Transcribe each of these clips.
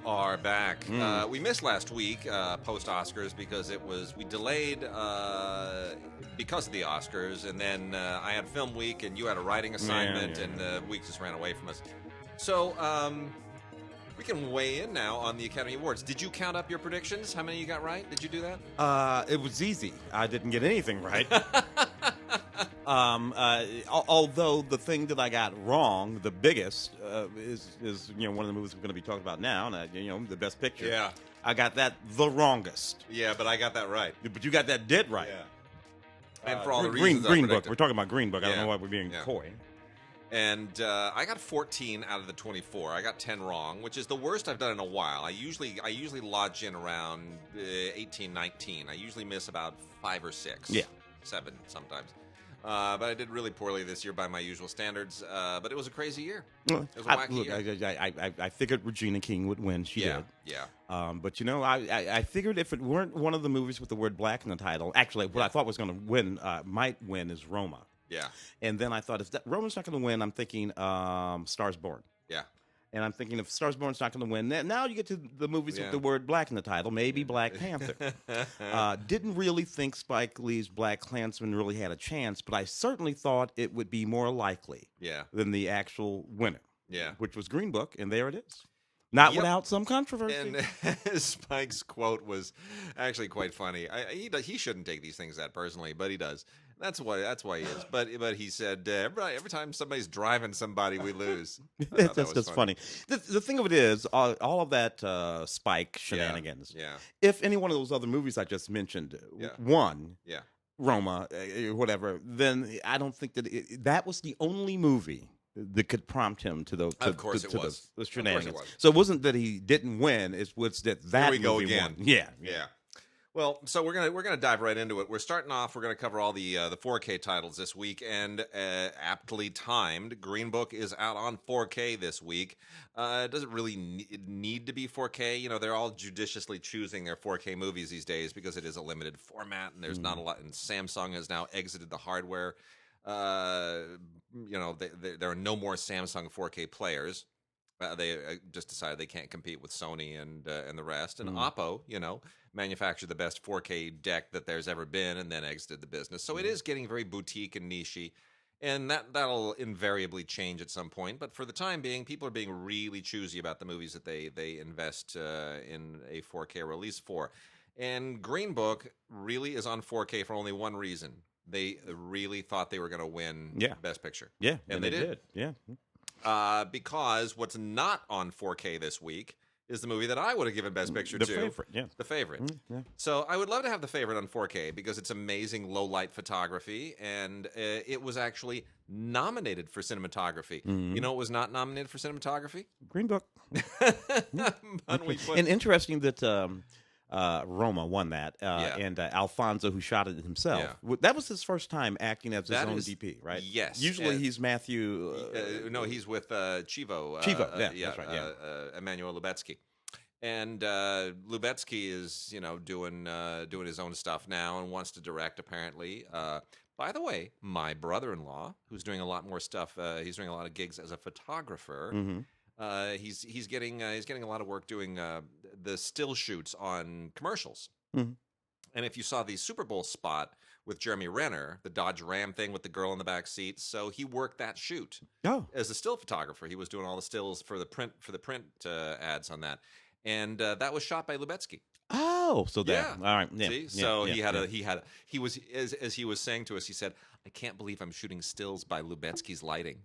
are back. We missed last week post Oscars because we delayed because of the Oscars, and then I had film week and you had a writing assignment, and the week just ran away from us. So we can weigh in now on the Academy Awards. Did you count up your predictions? How many you got right? Did you do that? It was easy. I didn't get anything right. Although the thing that I got wrong, the biggest, is one of the movies we're going to be talking about now, and the Best Picture. Yeah, I got that the wrongest. Yeah, but I got that right. But you got that dead right. Yeah. And for all the Green reasons I Book. We're talking about Green Book. I don't Yeah. know why we're being coy. And I got 14 out of the 24. I got 10 wrong, which is the worst I've done in a while. I usually lodge in around 18, 19. I usually miss about 5 or 6. Yeah. 7 sometimes. But I did really poorly this year by my usual standards. But it was a crazy year. It was a wacky year. I figured Regina King would win. She did. Yeah. But I figured if it weren't one of the movies with the word black in the title, actually, what I thought was going to win, might win, is Roma. Yeah. And then I thought, if Roma's not going to win, I'm thinking Stars Born. Yeah. And I'm thinking, if Stars Born's not going to win, now you get to the movies with the word black in the title, maybe Black Panther. Didn't really think Spike Lee's Black Klansman really had a chance, but I certainly thought it would be more likely than the actual winner, which was Green Book, and there it is. Not without some controversy. And Spike's quote was actually quite funny. He shouldn't take these things that personally, but he does. That's why he is. But he said every time somebody's driving somebody, we lose. That's just funny. The thing of it is, all of that Spike shenanigans. Yeah. If any one of those other movies I just mentioned won, Roma, whatever, then I don't think that that was the only movie that could prompt him to those. Of course it was. Those shenanigans. Of course it was. So it wasn't that he didn't win; it was that Here we go movie again. won. Yeah. Well, so we're gonna dive right into it. We're starting off. We're gonna cover all the 4K titles this week, and aptly timed, Green Book is out on 4K this week. It doesn't really need to be 4K. They're all judiciously choosing their 4K movies these days because it is a limited format, and there's not a lot. And Samsung has now exited the hardware. There are no more Samsung 4K players. They just decided they can't compete with Sony and the rest. And Oppo, manufactured the best 4K deck that there's ever been, and then exited the business. So it is getting very boutique and nichey, and that'll invariably change at some point. But for the time being, people are being really choosy about the movies that they invest in a 4K release for. And Green Book really is on 4K for only one reason. They really thought they were going to win Best Picture. Yeah, and they did. Yeah. Because what's not on 4K this week is the movie that I would have given Best Picture to. The Favorite. So I would love to have The Favorite on 4K because it's amazing low-light photography, and it was actually nominated for cinematography. You know what was not nominated for cinematography? Green Book. And interesting that Roma won that, and Alfonso, who shot it himself, that was his first time acting as his own DP, right? Yes. Usually he's Matthew. No, he's with Chivo. That's right. Yeah. Emmanuel Lubetsky. And Lubetsky is, doing his own stuff now and wants to direct, apparently. By the way, my brother-in-law, who's doing a lot more stuff, he's doing a lot of gigs as a photographer. He's getting a lot of work doing the still shoots on commercials. And if you saw the Super Bowl spot with Jeremy Renner, the Dodge Ram thing with the girl in the back seat, so he worked that shoot as a still photographer. He was doing all the stills for the print ads on that, and that was shot by Lubetsky. Oh, so that all right. Yeah. See, so he was as he was saying to us, he said, "I can't believe I'm shooting stills by Lubetsky's lighting."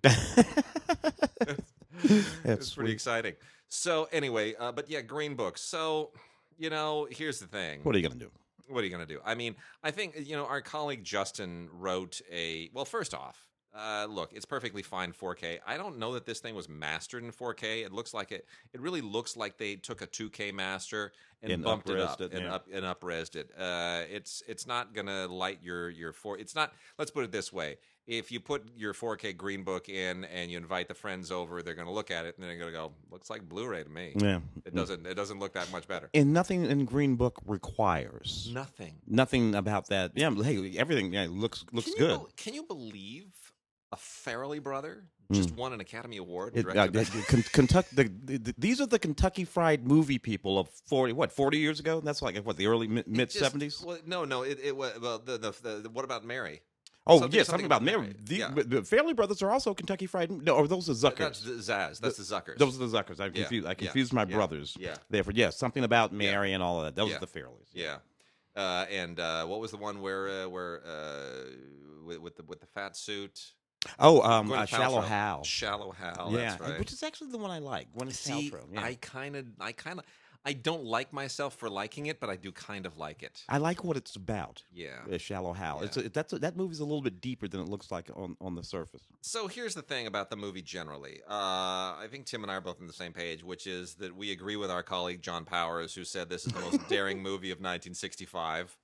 It's pretty exciting. So anyway, but yeah, Green Book. So, here's the thing. What are you going to do? What are you going to do? I mean, I think, our colleague Justin wrote well, first off, look, it's perfectly fine 4K. I don't know that this thing was mastered in 4K. It looks like it really looks like they took a 2K master and bumped it up and up-resed it. It's not going to light your it's not, let's put it this way. If you put your 4K Green Book in and you invite the friends over, they're going to look at it and they're going to go, looks like Blu-ray to me. Yeah. It doesn't look that much better. And nothing in Green Book requires. Nothing about that. Yeah, hey, everything looks good. Can you believe a Farrelly brother just won an Academy Award. Kentucky. These are the Kentucky Fried Movie people of 40 years ago. That's like what, the early mid 70s. Well, no. It was well. The what about Mary? Oh, yes, something about Mary. The Fairley Brothers are also Kentucky Fried. No, or those are Zuckers. That's the Zaz. That's the Zuckers. Those are the Zuckers. I confused my brothers. Yeah. Therefore, yes, something about Mary and all of that. Those are the Fairleys. Yeah. And what was the one where with the fat suit? Oh, Shallow Hal. Shallow Hal. Yeah, that's right. Which is actually the one I like. See, I kind of I don't like myself for liking it, but I do kind of like it. I like what it's about. Yeah. Shallow Hal. Yeah. That movie's a little bit deeper than it looks like on the surface. So here's the thing about the movie generally. I think Tim and I are both on the same page, which is that we agree with our colleague John Powers, who said this is the most daring movie of 1965.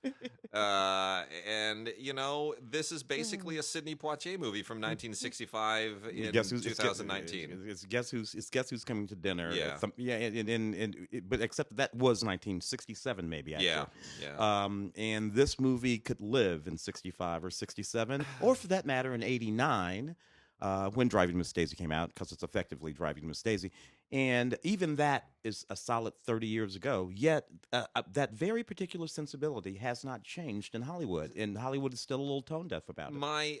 And, this is basically a Sidney Poitier movie from 1965 in 2019. It's Guess Who's Coming to Dinner. Yeah. But except that was 1967, maybe. Actually. Yeah. And this movie could live in 65 or 67, or for that matter, in 89, when Driving Miss Daisy came out, because it's effectively Driving Miss Daisy. And even that is a solid 30 years ago. Yet that very particular sensibility has not changed in Hollywood, and Hollywood is still a little tone deaf about it.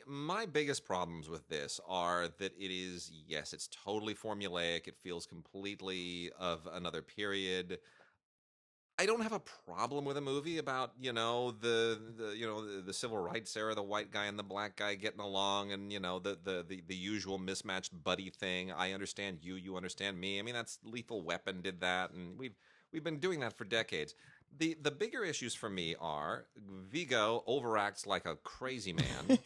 My biggest problems with this are that it is, yes, it's totally formulaic. It feels completely of another period. I don't have a problem with a movie about the civil rights era, the white guy and the black guy getting along, and the usual mismatched buddy thing. I understand you understand me. I mean, that's Lethal Weapon did that, and we've been doing that for decades. The bigger issues for me are Viggo overacts like a crazy man.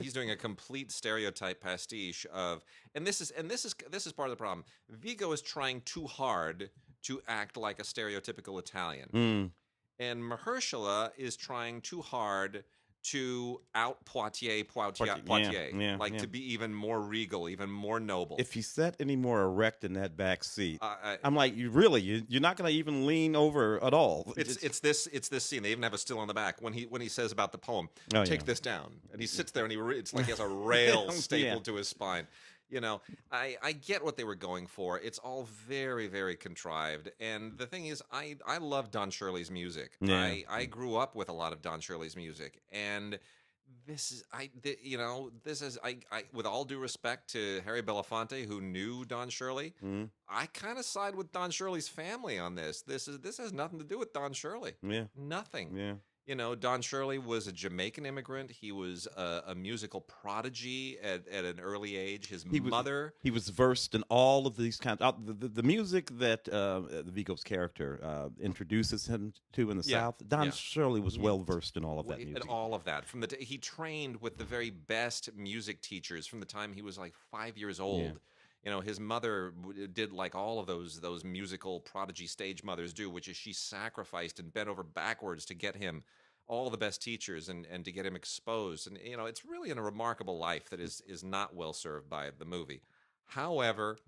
He's doing a complete stereotype pastiche of, and this is part of the problem. Viggo is trying too hard to act like a stereotypical Italian. And Mahershala is trying too hard to out Poitier, to be even more regal, even more noble. If he sat any more erect in that back seat, I'm like, you're not going to even lean over at all. It's this scene. They even have a still on the back when he says about the poem, take this down, and he sits there and it's like he has a rail stapled to his spine. I get what they were going for. It's all very, very contrived. And the thing is, I love Don Shirley's music. Yeah. I grew up with a lot of Don Shirley's music. And this is, with all due respect to Harry Belafonte, who knew Don Shirley, I kind of side with Don Shirley's family on this. This has nothing to do with Don Shirley. Yeah. Nothing. Yeah. Don Shirley was a Jamaican immigrant. He was a musical prodigy at an early age. He was versed in all of these kinds of the music that Viggo's character introduces him to in the South. Don Shirley was well versed in all of that music. And all of that. He trained with the very best music teachers from the time he was like 5 years old. Yeah. His mother did like all of those musical prodigy stage mothers do, which is she sacrificed and bent over backwards to get him all the best teachers and to get him exposed. And, it's really a remarkable life that is not well served by the movie. However,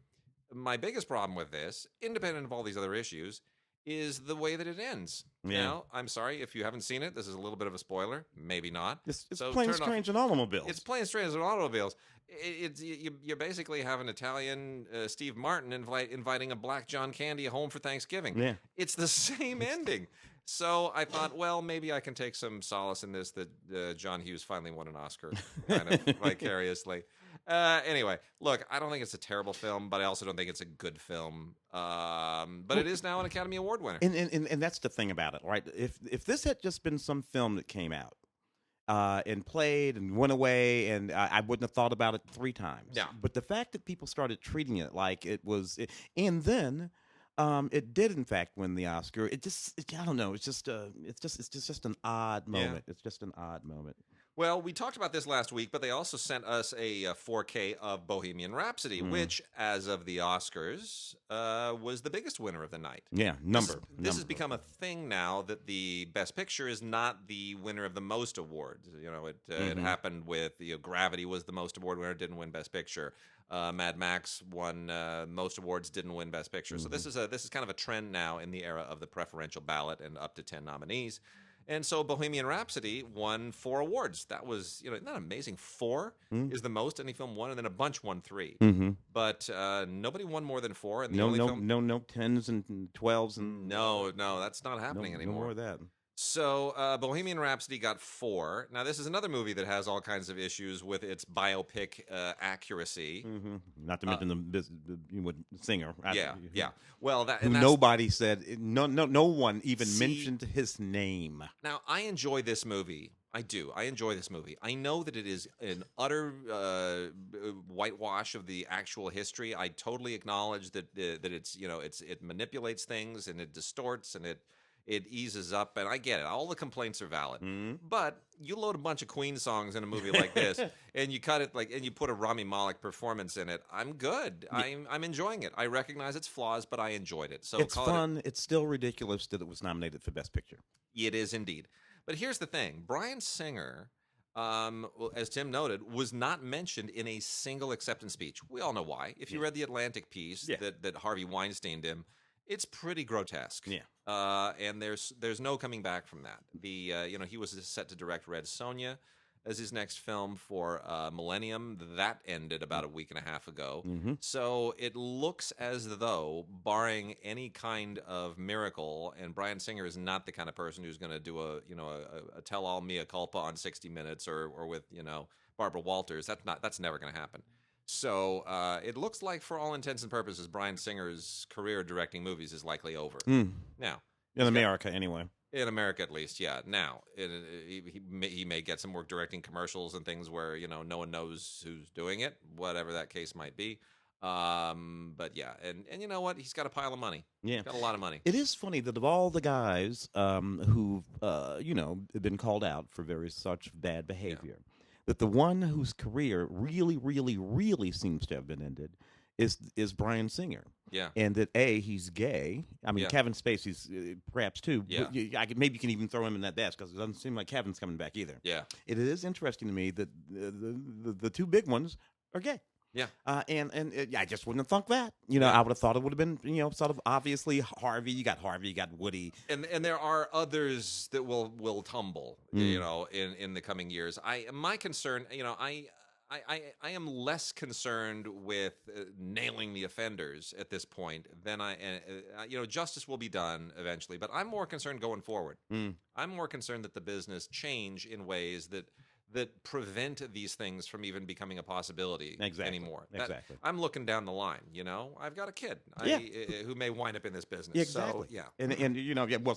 my biggest problem with this, independent of all these other issues, is the way that it ends. Yeah. I'm sorry if you haven't seen it. This is a little bit of a spoiler. Maybe not. It's Plain Strange and Automobiles. It's Plain Strange and Automobiles. You basically have an Italian Steve Martin inviting a black John Candy home for Thanksgiving. Yeah. It's the same ending. So I thought, well, maybe I can take some solace in this that John Hughes finally won an Oscar kind of vicariously. Anyway, look, I don't think it's a terrible film, but I also don't think it's a good film. But it is now an Academy Award winner. And that's the thing about it, right? If this had just been some film that came out and played and went away, and I wouldn't have thought about it 3 times. Yeah. But the fact that people started treating it like it was, and then it did in fact win the Oscar. I don't know. It's just an odd moment. Yeah. It's just an odd moment. Well, we talked about this last week, but they also sent us a 4K of Bohemian Rhapsody, which, as of the Oscars, was the biggest winner of the night. Yeah, This has become a thing now that the Best Picture is not the winner of the most awards. It happened with Gravity was the most award winner, didn't win Best Picture. Mad Max won most awards, didn't win Best Picture. So this is kind of a trend now in the era of the preferential ballot and up to 10 nominees. And so Bohemian Rhapsody won 4 awards. That was, isn't that amazing? 4 Mm. is the most any film won, and then a bunch won 3. Mm-hmm. But nobody won more than 4. And the No, only no, film, no 10s and 12s and no, that's not no, happening no anymore. more of that. So Bohemian Rhapsody got 4. Now this is another movie that has all kinds of issues with its biopic accuracy. Mm-hmm. Not to mention the singer. Yeah. Well, who nobody said. No one even mentioned his name. Now I enjoy this movie. I do. I enjoy this movie. I know that it is an utter whitewash of the actual history. I totally acknowledge that it's it manipulates things and it distorts and it eases up, and I get it. All the complaints are valid. Mm-hmm. But you load a bunch of Queen songs in a movie like this, and you cut it and you put a Rami Malek performance in it. I'm good. Yeah. I'm enjoying it. I recognize its flaws, but I enjoyed it. So it's fun. It's still ridiculous that it was nominated for Best Picture. It is indeed. But here's the thing: Bryan Singer, as Tim noted, was not mentioned in a single acceptance speech. We all know why. If you read the Atlantic piece that Harvey Weinsteined him, it's pretty grotesque. Yeah. And there's no coming back from that. He was set to direct Red Sonja as his next film for Millennium. That ended about a week and a half ago. Mm-hmm. So it looks as though, barring any kind of miracle, and Bryan Singer is not the kind of person who's going to do a tell-all mea culpa on 60 Minutes or with Barbara Walters. That's never going to happen. So it looks like, for all intents and purposes, Bryan Singer's career directing movies is likely over. Now, in America, anyway. In America, at least, yeah. Now, he may get some work directing commercials and things where no one knows who's doing it, whatever that case might be. But yeah, and you know what? He's got a pile of money. Yeah, he's got a lot of money. It is funny that of all the guys who've been called out for very such bad behavior. Yeah. That the one whose career really, really, really seems to have been ended is Bryan Singer. Yeah. And that he's gay. I mean, Kevin Spacey's perhaps too. Yeah. But maybe you can even throw him in that desk because it doesn't seem like Kevin's coming back either. Yeah. It is interesting to me that the two big ones are gay. Yeah. And I just wouldn't have thought that. I would have thought it would have been, sort of obviously Harvey. You got Woody. And there are others that will tumble, in the coming years. My concern, I am less concerned with nailing the offenders at this point than justice will be done eventually, but I'm more concerned going forward. I'm more concerned that the business change in ways that prevent these things from even becoming a possibility anymore. Exactly. I'm looking down the line. I've got a kid who may wind up in this business. Exactly. So, yeah. And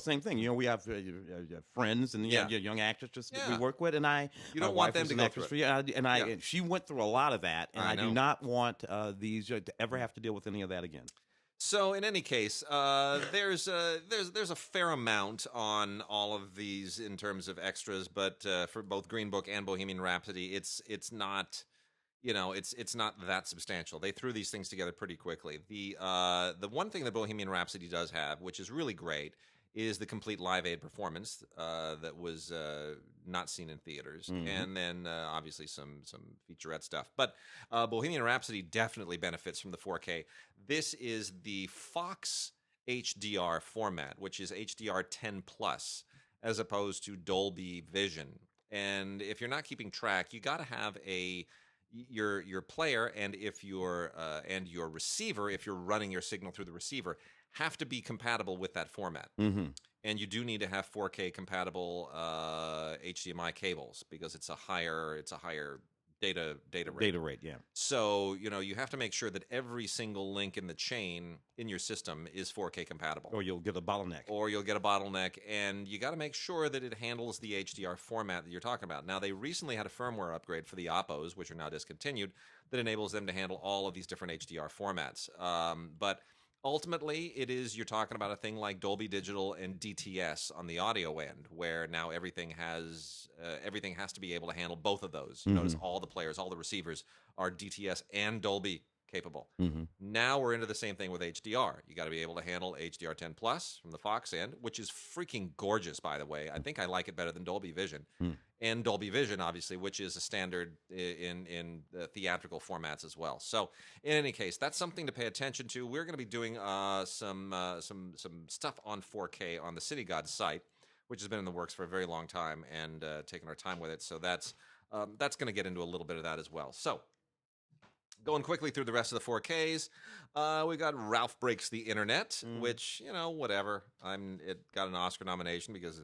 same thing. We have friends and young actresses that we work with, and you don't want them to go through it. And she went through a lot of that, and I do not want these to ever have to deal with any of that again. So in any case, there's a fair amount on all of these in terms of extras, but for both Green Book and Bohemian Rhapsody, it's not it's not that substantial. They threw these things together pretty quickly. The one thing that Bohemian Rhapsody does have, which is really great, is the complete Live Aid performance that was not seen in theaters, and then obviously some featurette stuff. But Bohemian Rhapsody definitely benefits from the 4K. This is the Fox HDR format, which is HDR 10 plus, as opposed to Dolby Vision. And if you're not keeping track, you got to have your player and your receiver, if you're running your signal through the receiver, have to be compatible with that format. And you do need to have 4K compatible HDMI cables because it's a higher data rate. Data rate, yeah. So, you have to make sure that every single link in the chain in your system is 4K compatible. Or you'll get a bottleneck. And you got to make sure that it handles the HDR format that you're talking about. Now, they recently had a firmware upgrade for the Opos, which are now discontinued, that enables them to handle all of these different HDR formats. But ultimately, you're talking about a thing like Dolby Digital and DTS on the audio end, where now everything has to be able to handle both of those. Notice all the players, all the receivers are DTS and Dolby capable. Now we're into the same thing with HDR. You got to be able to handle HDR 10 plus from the Fox end, which is freaking gorgeous, by the way. I think I like it better than Dolby Vision. And Dolby Vision, obviously, which is a standard in theatrical formats as well. So, in any case, that's something to pay attention to. We're going to be doing some stuff on 4K on the DigiGods site, which has been in the works for a very long time, and taking our time with it. So that's going to get into a little bit of that as well. So, going quickly through the rest of the 4Ks, we got Ralph Breaks the Internet, which, whatever. It got an Oscar nomination because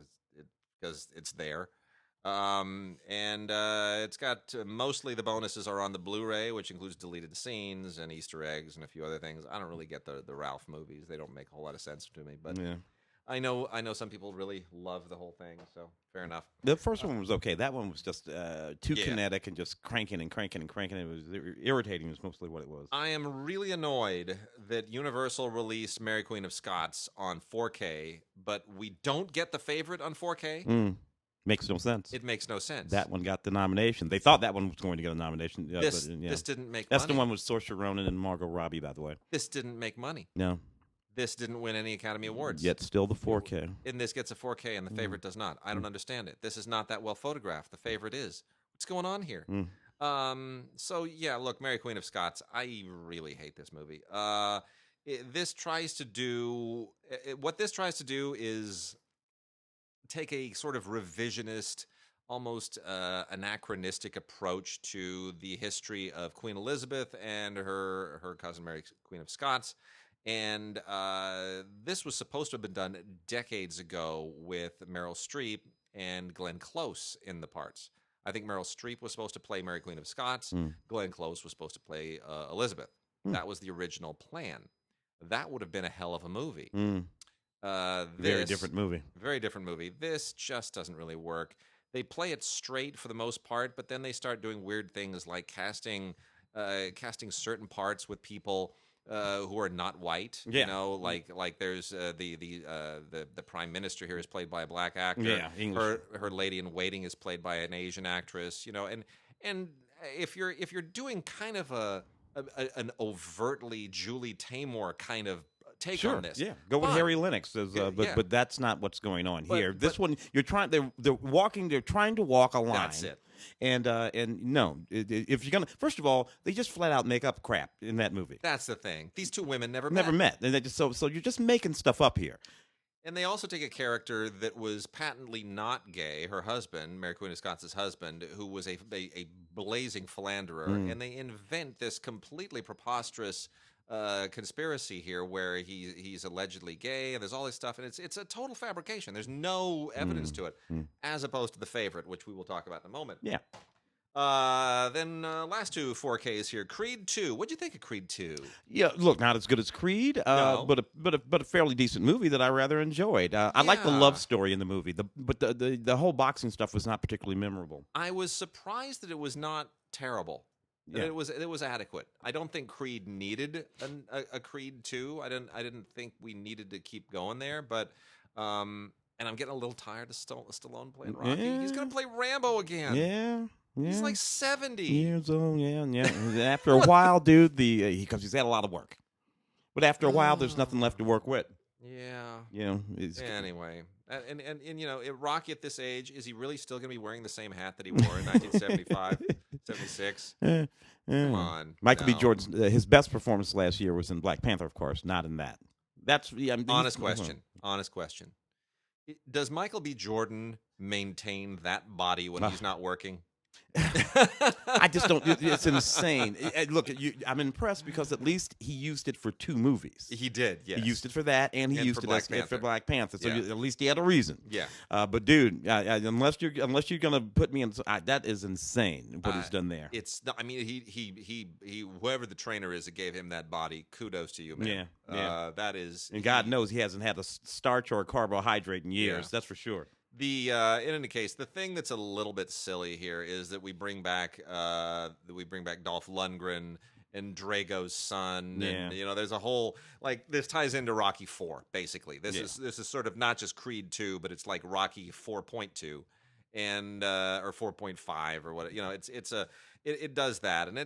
it's there. And it's got mostly the bonuses are on the Blu-ray, which includes deleted scenes and Easter eggs and a few other things. I don't really get the Ralph movies; they don't make a whole lot of sense to me. But Yeah. I know some people really love the whole thing, so fair enough. The first one was okay. That one was just too kinetic and just cranking and cranking and cranking. It was irritating. Was mostly what it was. I am really annoyed that Universal released Mary Queen of Scots on 4K, but we don't get The Favorite on 4K. Makes no sense. It makes no sense. That one got the nomination. They thought that one was going to get a nomination. This didn't make That's money. the one with Saoirse Ronan and Margot Robbie, by the way. This didn't make money. No. This didn't win any Academy Awards. Yet still the 4K. And this gets a 4K, and The Favorite does not. I don't understand it. This is not that well photographed. The Favorite is. What's going on here? So, yeah, look, Mary Queen of Scots, I really hate this movie. What this tries to do is take a sort of revisionist, almost anachronistic approach to the history of Queen Elizabeth and her cousin Mary Queen of Scots. And this was supposed to have been done decades ago with Meryl Streep and Glenn Close in the parts. I think Meryl Streep was supposed to play Mary Queen of Scots. Glenn Close was supposed to play Elizabeth. That was the original plan. That would have been a hell of a movie. Very different movie. Very different movie. This just doesn't really work. They play it straight for the most part, but then they start doing weird things like casting certain parts with people who are not white. Yeah. Like there's the prime minister here is played by a black actor. Yeah, English. Her lady in waiting is played by an Asian actress. And if you're doing kind of an overtly Julie Taymor kind of take on this, go with Harry Lennox, but that's not what's going on here. This one, they're trying to walk a line. That's it. And no, if you're gonna, first of all, they just flat out make up crap in that movie. That's the thing. These two women never met, and they just so you're just making stuff up here. And they also take a character that was patently not gay, her husband, Mary Queen of Scots' husband, who was a blazing philanderer, and they invent this completely preposterous conspiracy here where he's allegedly gay, and there's all this stuff, and it's a total fabrication. There's no evidence to it, as opposed to The Favorite, which we will talk about in a moment. Yeah. Then last two 4Ks here. Creed 2. What'd you think of Creed 2? Yeah, look, not as good as Creed, No. but a fairly decent movie that I rather enjoyed. I like the love story in the movie, but the whole boxing stuff was not particularly memorable. I was surprised that it was not terrible. That it was adequate. I don't think Creed needed a Creed 2. I didn't think we needed to keep going there, but and I'm getting a little tired of Stallone playing Rocky. Yeah. He's gonna play Rambo again. Yeah. He's like 70 years old. Yeah. After a while, dude, because he's had a lot of work. But after a while, there's nothing left to work with. Yeah. Anyway, and Rocky at this age, is he really still going to be wearing the same hat that he wore in 1975, 76? Come on. Michael B. Jordan's his best performance last year was in Black Panther, of course, not in that. That's honest question. Honest question. Does Michael B. Jordan maintain that body when he's not working? I just don't. It's insane. Look, I'm impressed because at least he used it for 2 movies. He did. Yes. He used it for that, and he used it for Black Panther. So Yeah. at least he had a reason. Yeah. But dude, unless you're gonna put me in, that is insane what he's done there. It's. I mean, he whoever the trainer is that gave him that body, kudos to you, man. Yeah. That is. And God knows he hasn't had a starch or a carbohydrate in years. Yeah. That's for sure. In any case, the thing that's a little bit silly here is that we bring back Dolph Lundgren and Drago's son, and there's a whole this ties into Rocky 4 basically. This is sort of not just Creed 2, but it's like Rocky 4.2 and or 4.5 or what it does that, and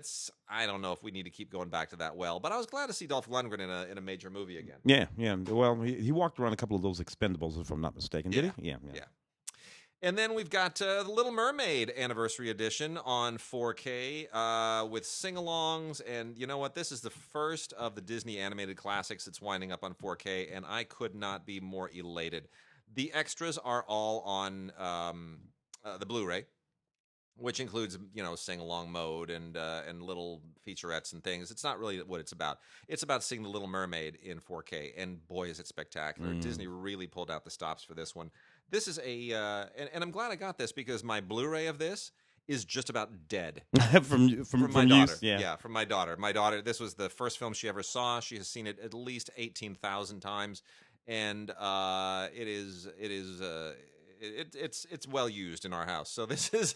I don't know if we need to keep going back to that well, but I was glad to see Dolph Lundgren in a major movie again. Yeah. Well, he walked around a couple of those Expendables, if I'm not mistaken. Did he? Yeah. And then we've got the Little Mermaid Anniversary Edition on 4K with sing-alongs. And you know what? This is the first of the Disney animated classics that's winding up on 4K, and I could not be more elated. The extras are all on the Blu-ray, which includes sing along mode and little featurettes and things. It's not really what it's about. It's about seeing the Little Mermaid in 4K, and boy is it spectacular. Disney really pulled out the stops for this one. This is and I'm glad I got this because my Blu-ray of this is just about dead from my daughter. Use, yeah, from my daughter. My daughter. This was the first film she ever saw. She has seen it at least 18,000 times, and it's well used in our house. So this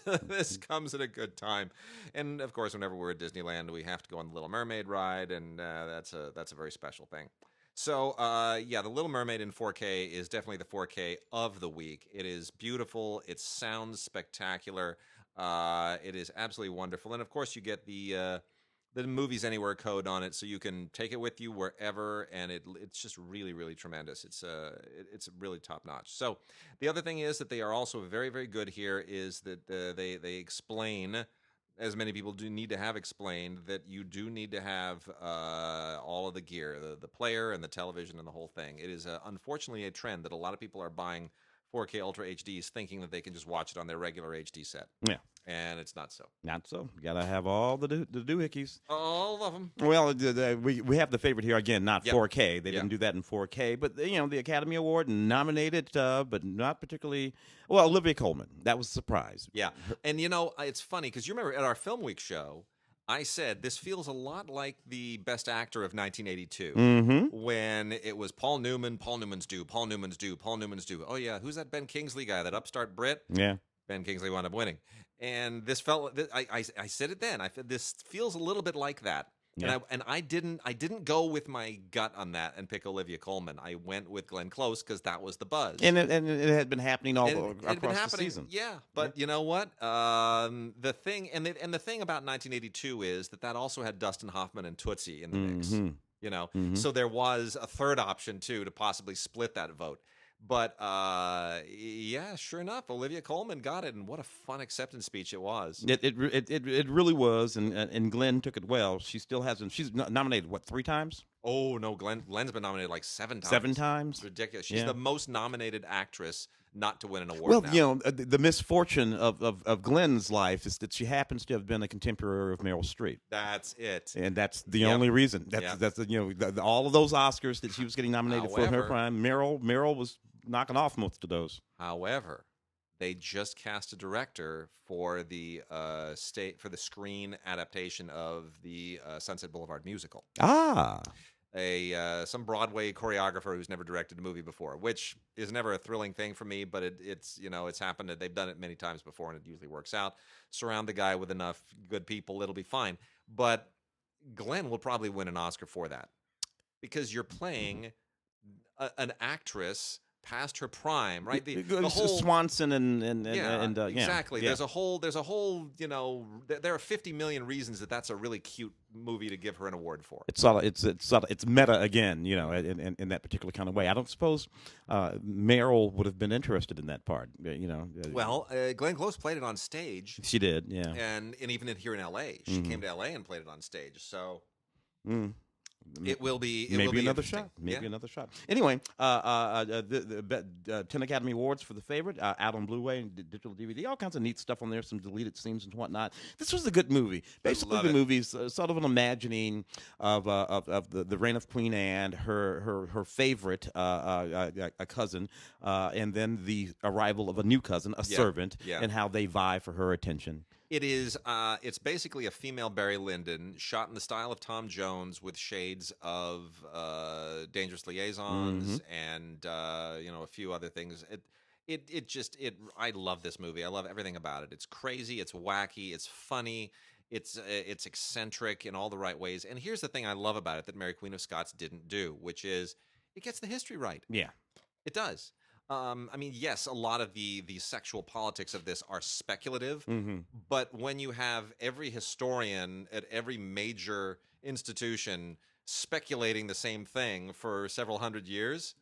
comes at a good time. And of course, whenever we're at Disneyland, we have to go on the Little Mermaid ride, and that's a very special thing. So the Little Mermaid in 4K is definitely the 4K of the week. It is beautiful. It sounds spectacular. It is absolutely wonderful, and of course, you get the Movies Anywhere code on it, so you can take it with you wherever, and it's just really, really tremendous. It's really top notch. So the other thing is that they are also very, very good here is that they explain, as many people do need to have explained, that you do need to have all of the gear, the player and the television and the whole thing. It is unfortunately a trend that a lot of people are buying 4K Ultra HDs thinking that they can just watch it on their regular HD set. Yeah. And it's not so. Not so. You gotta have all the doohickeys. All of them. Well, we have the favorite here again, not 4K. They didn't do that in 4K, but the Academy Award nominated, but not particularly. Well, Olivia Colman. That was a surprise. Yeah, and it's funny because you remember at our Film Week show, I said this feels a lot like the Best Actor of 1982 when it was Paul Newman. Paul Newman's due. Paul Newman's due. Paul Newman's due. Oh yeah, who's that Ben Kingsley guy? That upstart Brit. Yeah. Ben Kingsley wound up winning, and this felt. I said it then. This feels a little bit like that. Yeah. And I didn't go with my gut on that and pick Olivia Colman. I went with Glenn Close because that was the buzz. And it had been happening across the season. Yeah, but you know what? The thing about 1982 is that also had Dustin Hoffman and Tootsie in the mix. So there was a third option too to possibly split that vote. But sure enough, Olivia Colman got it, and what a fun acceptance speech it was. It really was, and Glenn took it well. She still hasn't. She's nominated 3 times? Oh no, Glenn's been nominated like 7 times. 7 times? It's ridiculous. She's the most nominated actress not to win an award. Well, now. The misfortune of Glenn's life is that she happens to have been a contemporary of Meryl Streep. That's it, and that's the only reason. That's all of those Oscars that she was getting nominated for her prime. Meryl was knocking off most of those. However, they just cast a director for the screen adaptation of the Sunset Boulevard musical. Some Broadway choreographer who's never directed a movie before, which is never a thrilling thing for me, but it's happened. They've done it many times before, and it usually works out. Surround the guy with enough good people, it'll be fine. But Glenn will probably win an Oscar for that because you're playing an actress past her prime, right? The whole Swanson exactly. Yeah. There's a whole. There are 50 million reasons that's a really cute movie to give her an award for. It's meta again, in that particular kind of way. I don't suppose Meryl would have been interested in that part, Well, Glenn Close played it on stage. She did, yeah, and even here in L.A., she came to L.A. and played it on stage. So. It will be maybe another shot. Another shot. Anyway, the 10 Academy Awards for the favorite out on Blu-ray and digital DVD. All kinds of neat stuff on there. Some deleted scenes and whatnot. This was a good movie. Basically, the movie's sort of an imagining of the reign of Queen Anne, her favorite, a cousin, and then the arrival of a new cousin, a servant, and how they vie for her attention. It is. It's basically a female Barry Lyndon shot in the style of Tom Jones with shades of Dangerous Liaisons and a few other things. I love this movie. I love everything about it. It's crazy. It's wacky. It's funny. It's eccentric in all the right ways. And here's the thing I love about it that Mary Queen of Scots didn't do, which is it gets the history right. Yeah, it does. Yes, a lot of the sexual politics of this are speculative, but when you have every historian at every major institution speculating the same thing for several hundred years,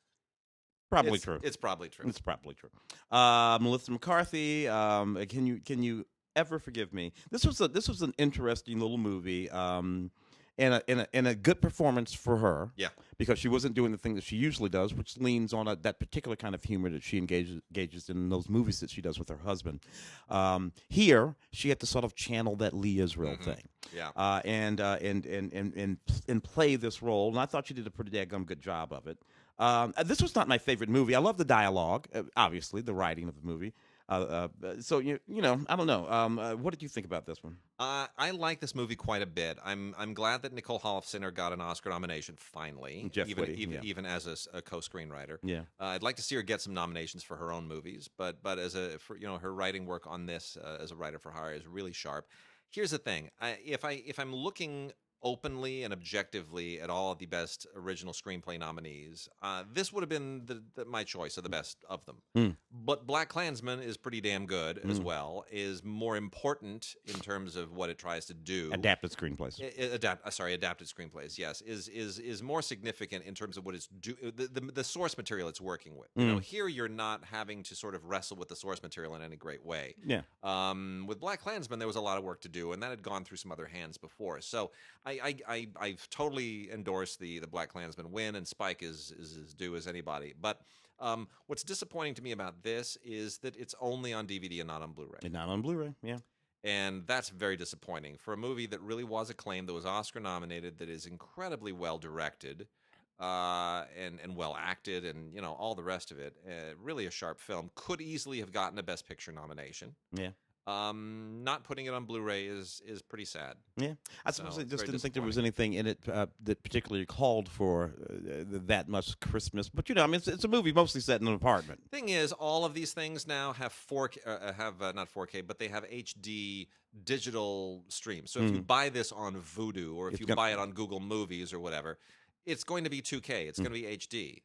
probably true. It's probably true. It's probably true. Melissa McCarthy, can you ever forgive me? This was an interesting little movie. and a good performance for her. Yeah. Because she wasn't doing the thing that she usually does, which leans on that particular kind of humor that she engages in those movies that she does with her husband. Here, she had to sort of channel that Lee Israel thing, Yeah. And play this role. And I thought she did a pretty daggum good job of it. This was not my favorite movie. I love the dialogue, obviously, the writing of the movie. So I don't know. What did you think about this one? I like this movie quite a bit. I'm glad that Nicole Holofcener got an Oscar nomination finally, Jeff Whitty, even as a co-screenwriter. Yeah. I'd like to see her get some nominations for her own movies, but her writing work on this as a writer for hire is really sharp. Here's the thing: if I'm looking openly and objectively at all of the best original screenplay nominees, this would have been my choice of the best of them. But Black Klansman is pretty damn good as well, is more important in terms of what it tries to do. Adapted screenplays. Adapted screenplays, yes, is more significant in terms of what it's the source material it's working with. You know, here you're not having to sort of wrestle with the source material in any great way. Yeah. With Black Klansman, there was a lot of work to do, and that had gone through some other hands before. So I totally endorse the Black Klansman win, and Spike is as due as anybody. But what's disappointing to me about this is that it's only on DVD and not on Blu-ray. And not on Blu-ray, yeah. And that's very disappointing for a movie that really was acclaimed, that was Oscar nominated, that is incredibly well directed, and well acted, and all the rest of it. Really a sharp film. Could easily have gotten a Best Picture nomination. Yeah. Not putting it on Blu-ray is pretty sad. Yeah, I suppose I just didn't think there was anything in it that particularly called for that much Christmas. But I mean, it's a movie mostly set in an apartment. Thing is, all of these things now have 4K, not 4K, but they have HD digital streams. So if you buy this on Vudu, or if you buy it on Google Movies or whatever, it's going to be 2K. It's going to be HD.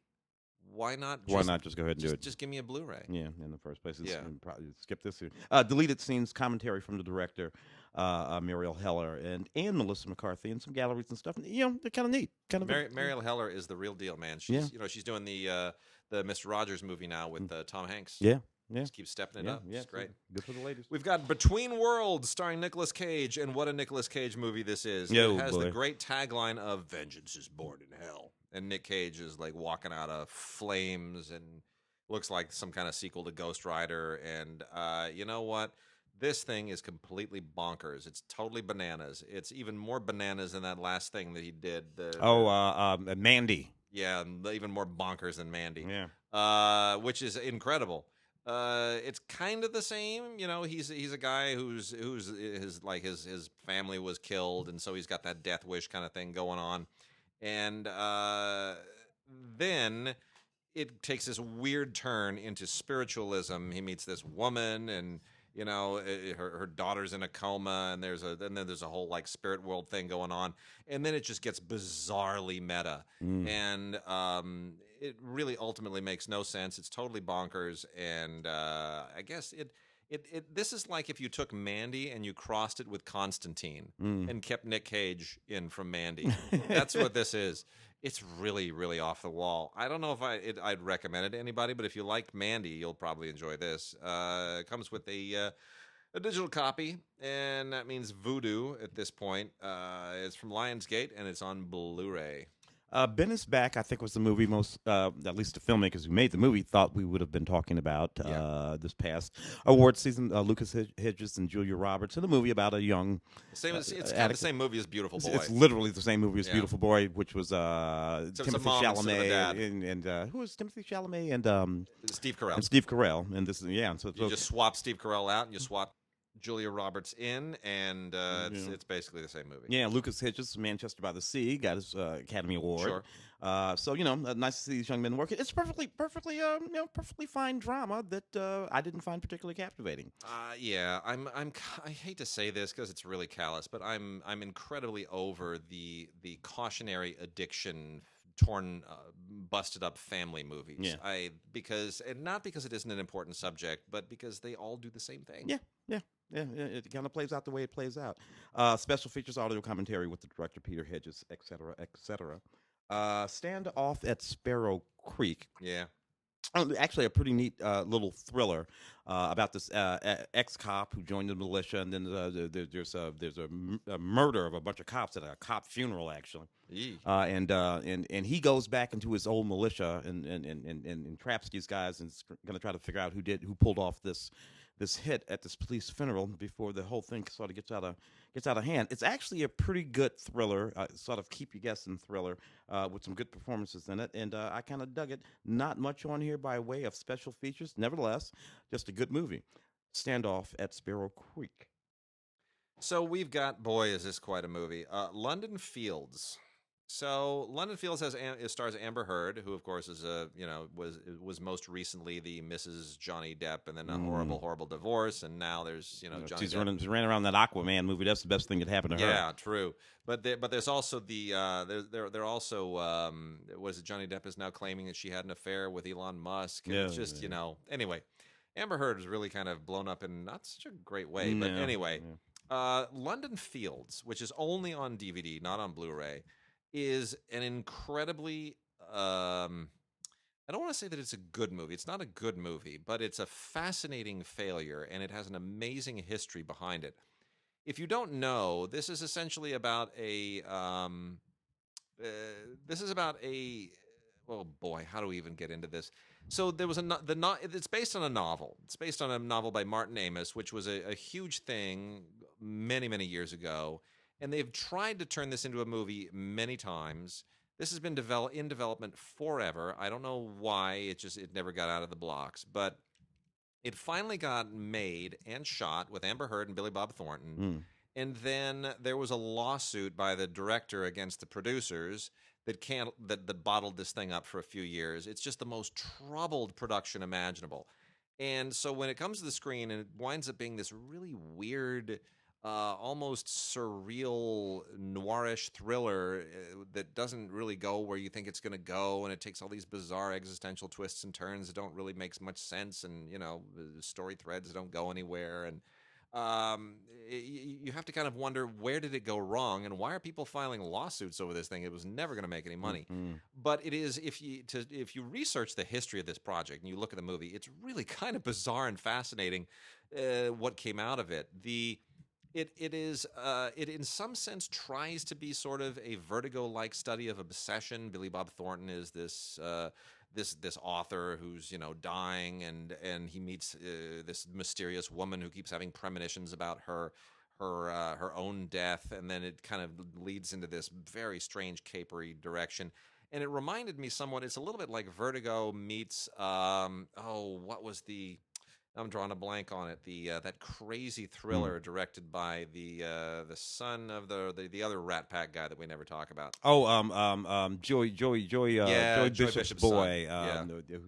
Why not just go ahead and do it? Just give me a Blu-ray. Yeah, in the first place. Probably skip this here. Deleted scenes, commentary from the director, Mariel Heller, and Melissa McCarthy, and some galleries and stuff. They're kind of neat. Mariel Heller is the real deal, man. She's she's doing the Mr. Rogers movie now with Tom Hanks. Yeah. Just keep stepping it up. Yeah, it's great. Good for the ladies. We've got Between Worlds starring Nicolas Cage, and what a Nicolas Cage movie this is. It has the great tagline of "Vengeance is born in hell." And Nick Cage is like walking out of flames and looks like some kind of sequel to Ghost Rider. And you know what? This thing is completely bonkers. It's totally bananas. It's even more bananas than that last thing that he did. Mandy. Yeah, even more bonkers than Mandy. Yeah. Which is incredible. It's kind of the same, he's a guy who's his family was killed, and so he's got that death wish kind of thing going on. And then it takes this weird turn into spiritualism. He meets this woman, and her daughter's in a coma, and then there's a whole like spirit world thing going on, and then it just gets bizarrely meta, and it really ultimately makes no sense. It's totally bonkers, and I guess this is like if you took Mandy and you crossed it with Constantine and kept Nick Cage in from Mandy. That's what this is. It's really, really off the wall. I don't know if I'd recommend it to anybody, but if you liked Mandy, you'll probably enjoy this. It comes with a digital copy, and that means Vudu at this point. It's from Lionsgate, and it's on Blu-ray. Ben is Back, I think, was the movie most, at least the filmmakers who made the movie thought we would have been talking about this past award season. Lucas Hedges and Julia Roberts in a movie about a young... It's kind of the same movie as Beautiful Boy. It's literally the same movie as Beautiful Boy, which was Timothy Chalamet. And who was Timothy Chalamet? And Steve Carell. And Steve Carell. And this is, so you just swap Steve Carell out, and you swap Julia Roberts in, and it's basically the same movie. Yeah, Lucas Hedges, Manchester by the Sea, got his Academy Award. Sure. So nice to see these young men work. It's perfectly fine drama that I didn't find particularly captivating. Yeah, I hate to say this because it's really callous, but I'm incredibly over the cautionary addiction busted up family movies. Yeah. Not because it isn't an important subject, but because they all do the same thing. Yeah, it kind of plays out the way it plays out. Special features, audio commentary with the director Peter Hedges, etc., etc. Stand Off at Sparrow Creek. Yeah. Actually, a pretty neat little thriller about this ex-cop who joined the militia, and then there's a murder of a bunch of cops at a cop funeral, actually. Yee. And he goes back into his old militia and traps these guys, and is going to try to figure out who pulled off this hit at this police funeral before the whole thing sort of gets out of hand. It's actually a pretty good thriller, sort of keep you guessing thriller, with some good performances in it, and I kind of dug it. Not much on here by way of special features, nevertheless, just a good movie. Standoff at Sparrow Creek. So we've got, boy, is this quite a movie. London Fields. So London Fields it stars Amber Heard, who of course is was most recently the Mrs. Johnny Depp, and then a horrible divorce, and now there's Johnny She's Depp. ran around that Aquaman movie. That's the best thing that happened to her. Yeah, true. But there's also the they're also was it Johnny Depp is now claiming that she had an affair with Elon Musk. And it's just anyway, Amber Heard is really kind of blown up in not such a great way. But anyway, London Fields, which is only on DVD, not on Blu-ray, is an incredibly I don't want to say that it's a good movie. It's not a good movie, but it's a fascinating failure, and it has an amazing history behind it. If you don't know, this is essentially about a oh boy, how do we even get into this? So there was it's based on a novel. It's based on a novel by Martin Amis, which was a huge thing many years ago. And they've tried to turn this into a movie many times. This has been in development forever. I don't know why. It never got out of the blocks. But it finally got made and shot with Amber Heard and Billy Bob Thornton. And then there was a lawsuit by the director against the producers that bottled this thing up for a few years. It's just the most troubled production imaginable. And so when it comes to the screen, and it winds up being this really weird, almost surreal, noirish thriller that doesn't really go where you think it's going to go, and it takes all these bizarre existential twists and turns that don't really make much sense, and the story threads don't go anywhere, and you have to kind of wonder, where did it go wrong, and why are people filing lawsuits over this thing? It was never going to make any money. But it is, if you research the history of this project and you look at the movie, it's really kind of bizarre and fascinating what came out of it. It in some sense tries to be sort of a Vertigo-like study of obsession. Billy Bob Thornton is this author who's dying, and he meets this mysterious woman who keeps having premonitions about her own death, and then it kind of leads into this very strange capery direction. And it reminded me somewhat. It's a little bit like Vertigo meets what was the I'm drawing a blank on it. That crazy thriller directed by the son of the other Rat Pack guy that we never talk about. Joy Bishop's boy.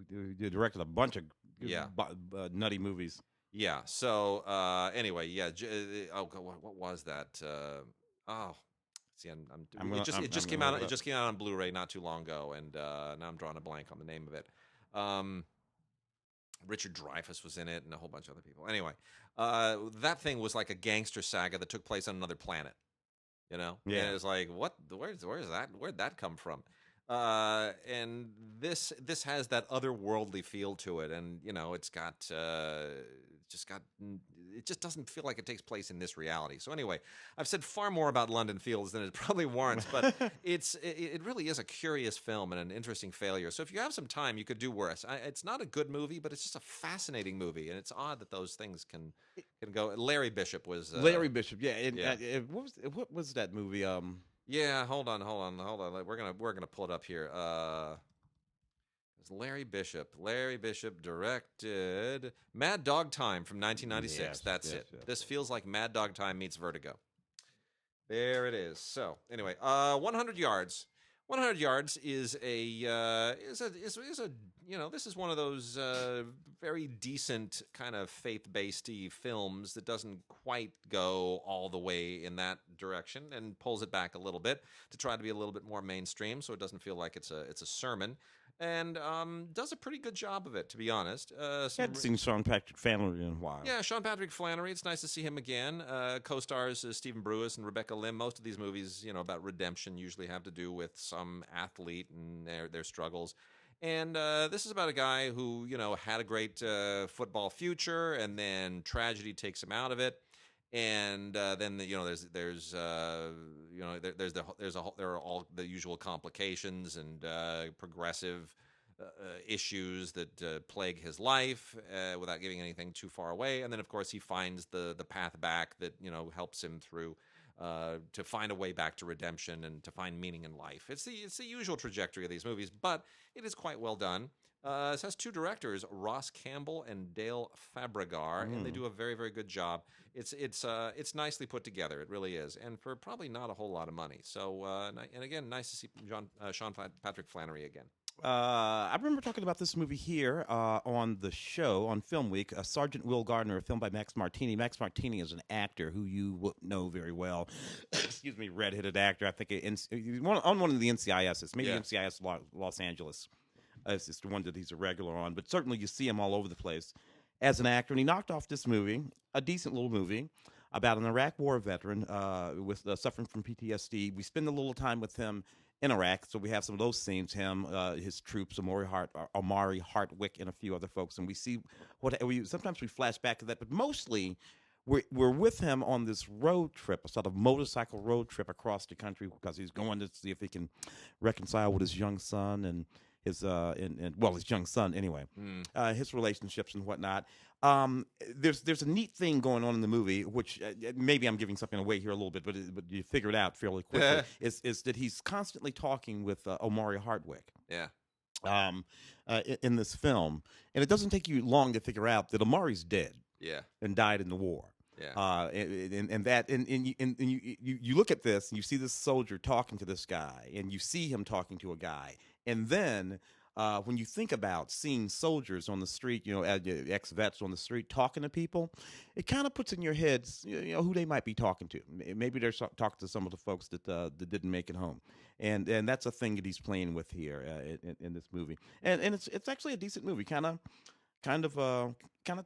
Who directed a bunch of nutty movies. Yeah. So anyway, what was that? See, it just came out. It just came out on Blu-ray not too long ago, and now I'm drawing a blank on the name of it. Richard Dreyfuss was in it, and a whole bunch of other people. Anyway, that thing was like a gangster saga that took place on another planet. Yeah. And it was like, what? Where's that? Where'd that come from? And this has that otherworldly feel to it, and it's got it just doesn't feel like it takes place in this reality. So anyway, I've said far more about London Fields than it probably warrants, but it really is a curious film and an interesting failure. So if you have some time, you could do worse. It's not a good movie, but it's just a fascinating movie, and it's odd that those things can go. Larry Bishop was Larry Bishop, what was that movie? Yeah, hold on. We're gonna pull it up here. It's Larry Bishop. Larry Bishop directed Mad Dog Time from 1996. Yes, That's it. Yes. This feels like Mad Dog Time meets Vertigo. There it is. So anyway, 100 Yards. 100 Yards is this is one of those very decent kind of faith-based films that doesn't quite go all the way in that direction and pulls it back a little bit to try to be a little bit more mainstream, so it doesn't feel like it's a sermon, and does a pretty good job of it, to be honest. I hadn't seen Sean Patrick Flannery in a while. Yeah, Sean Patrick Flannery. It's nice to see him again. Co-stars Stephen Brewis and Rebecca Lim. Most of these movies, about redemption, usually have to do with some athlete and their struggles. And this is about a guy who, had a great football future, and then tragedy takes him out of it. And then there are all the usual complications and progressive issues that plague his life without giving anything too far away. And then, of course, he finds the path back that helps him through to find a way back to redemption and to find meaning in life. It's the usual trajectory of these movies, but it is quite well done. It has two directors, Ross Campbell and Dale Fabregas, and they do a very, very good job. It's nicely put together. It really is, and for probably not a whole lot of money. So, and again, nice to see Sean Patrick Flannery again. I remember talking about this movie here on the show on Film Week. Sergeant Will Gardner, a film by Max Martini. Max Martini is an actor who you know very well. Excuse me, redheaded actor. I think on one of the NCISs, maybe NCIS Los Angeles. It's the one that he's a regular on, but certainly you see him all over the place as an actor. And he knocked off this movie, a decent little movie, about an Iraq War veteran with suffering from PTSD. We spend a little time with him in Iraq, so we have some of those scenes, him, his troops, Omari Hartwick, and a few other folks, and we see sometimes we flash back to that, but mostly we're with him on this road trip, a sort of motorcycle road trip across the country, because he's going to see if he can reconcile with his young son and his young son anyway, his relationships and whatnot. There's a neat thing going on in the movie, which maybe I'm giving something away here a little bit, but you figure it out fairly quickly. is that he's constantly talking with Omari Hartwick. Yeah. In this film, and it doesn't take you long to figure out that Omari's dead. Yeah. And died in the war. Yeah. You look at this and you see this soldier talking to this guy, and you see him talking to a guy, and then when you think about seeing soldiers on the street, ex-vets on the street talking to people, it kind of puts in your heads, who they might be talking to. Maybe they're talking to some of the folks that didn't make it home, and that's a thing that he's playing with here in this movie, and it's actually a decent movie, kind of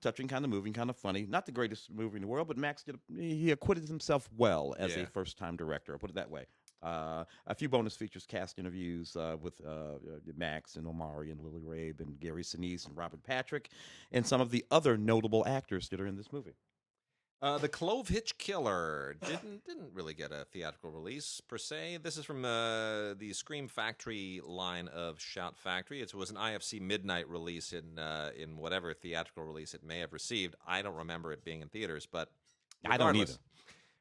touching, kind of moving, kind of funny. Not the greatest movie in the world, but Max he acquitted himself well as a first-time director. I'll put it that way. A few bonus features, cast interviews with Max and Omari and Lily Rabe and Gary Sinise and Robert Patrick and some of the other notable actors that are in this movie. The Clovehitch Killer didn't really get a theatrical release per se. This is from the Scream Factory line of Shout Factory. It was an IFC midnight release in whatever theatrical release it may have received. I don't remember it being in theaters, but I don't either.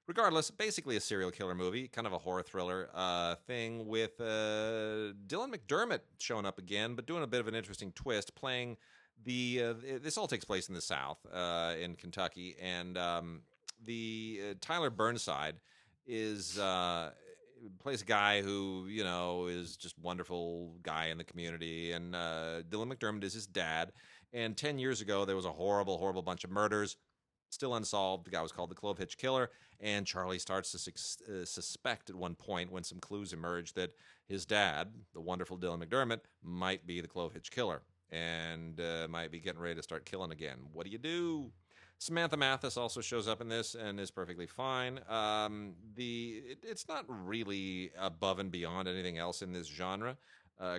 Regardless, basically a serial killer movie, kind of a horror thriller thing with Dylan McDermott showing up again, but doing a bit of an interesting twist, playing this all takes place in the South, in Kentucky, and the Tyler Burnside plays a guy who is just wonderful guy in the community, and Dylan McDermott is his dad. And 10 years ago, there was a horrible, horrible bunch of murders. Still unsolved. The guy was called the Clovehitch Killer, and Charlie starts to suspect at one point, when some clues emerge, that his dad, the wonderful Dylan McDermott, might be the Clovehitch Killer and might be getting ready to start killing again. What do you do? Samantha Mathis also shows up in this and is perfectly fine. It's not really above and beyond anything else in this genre.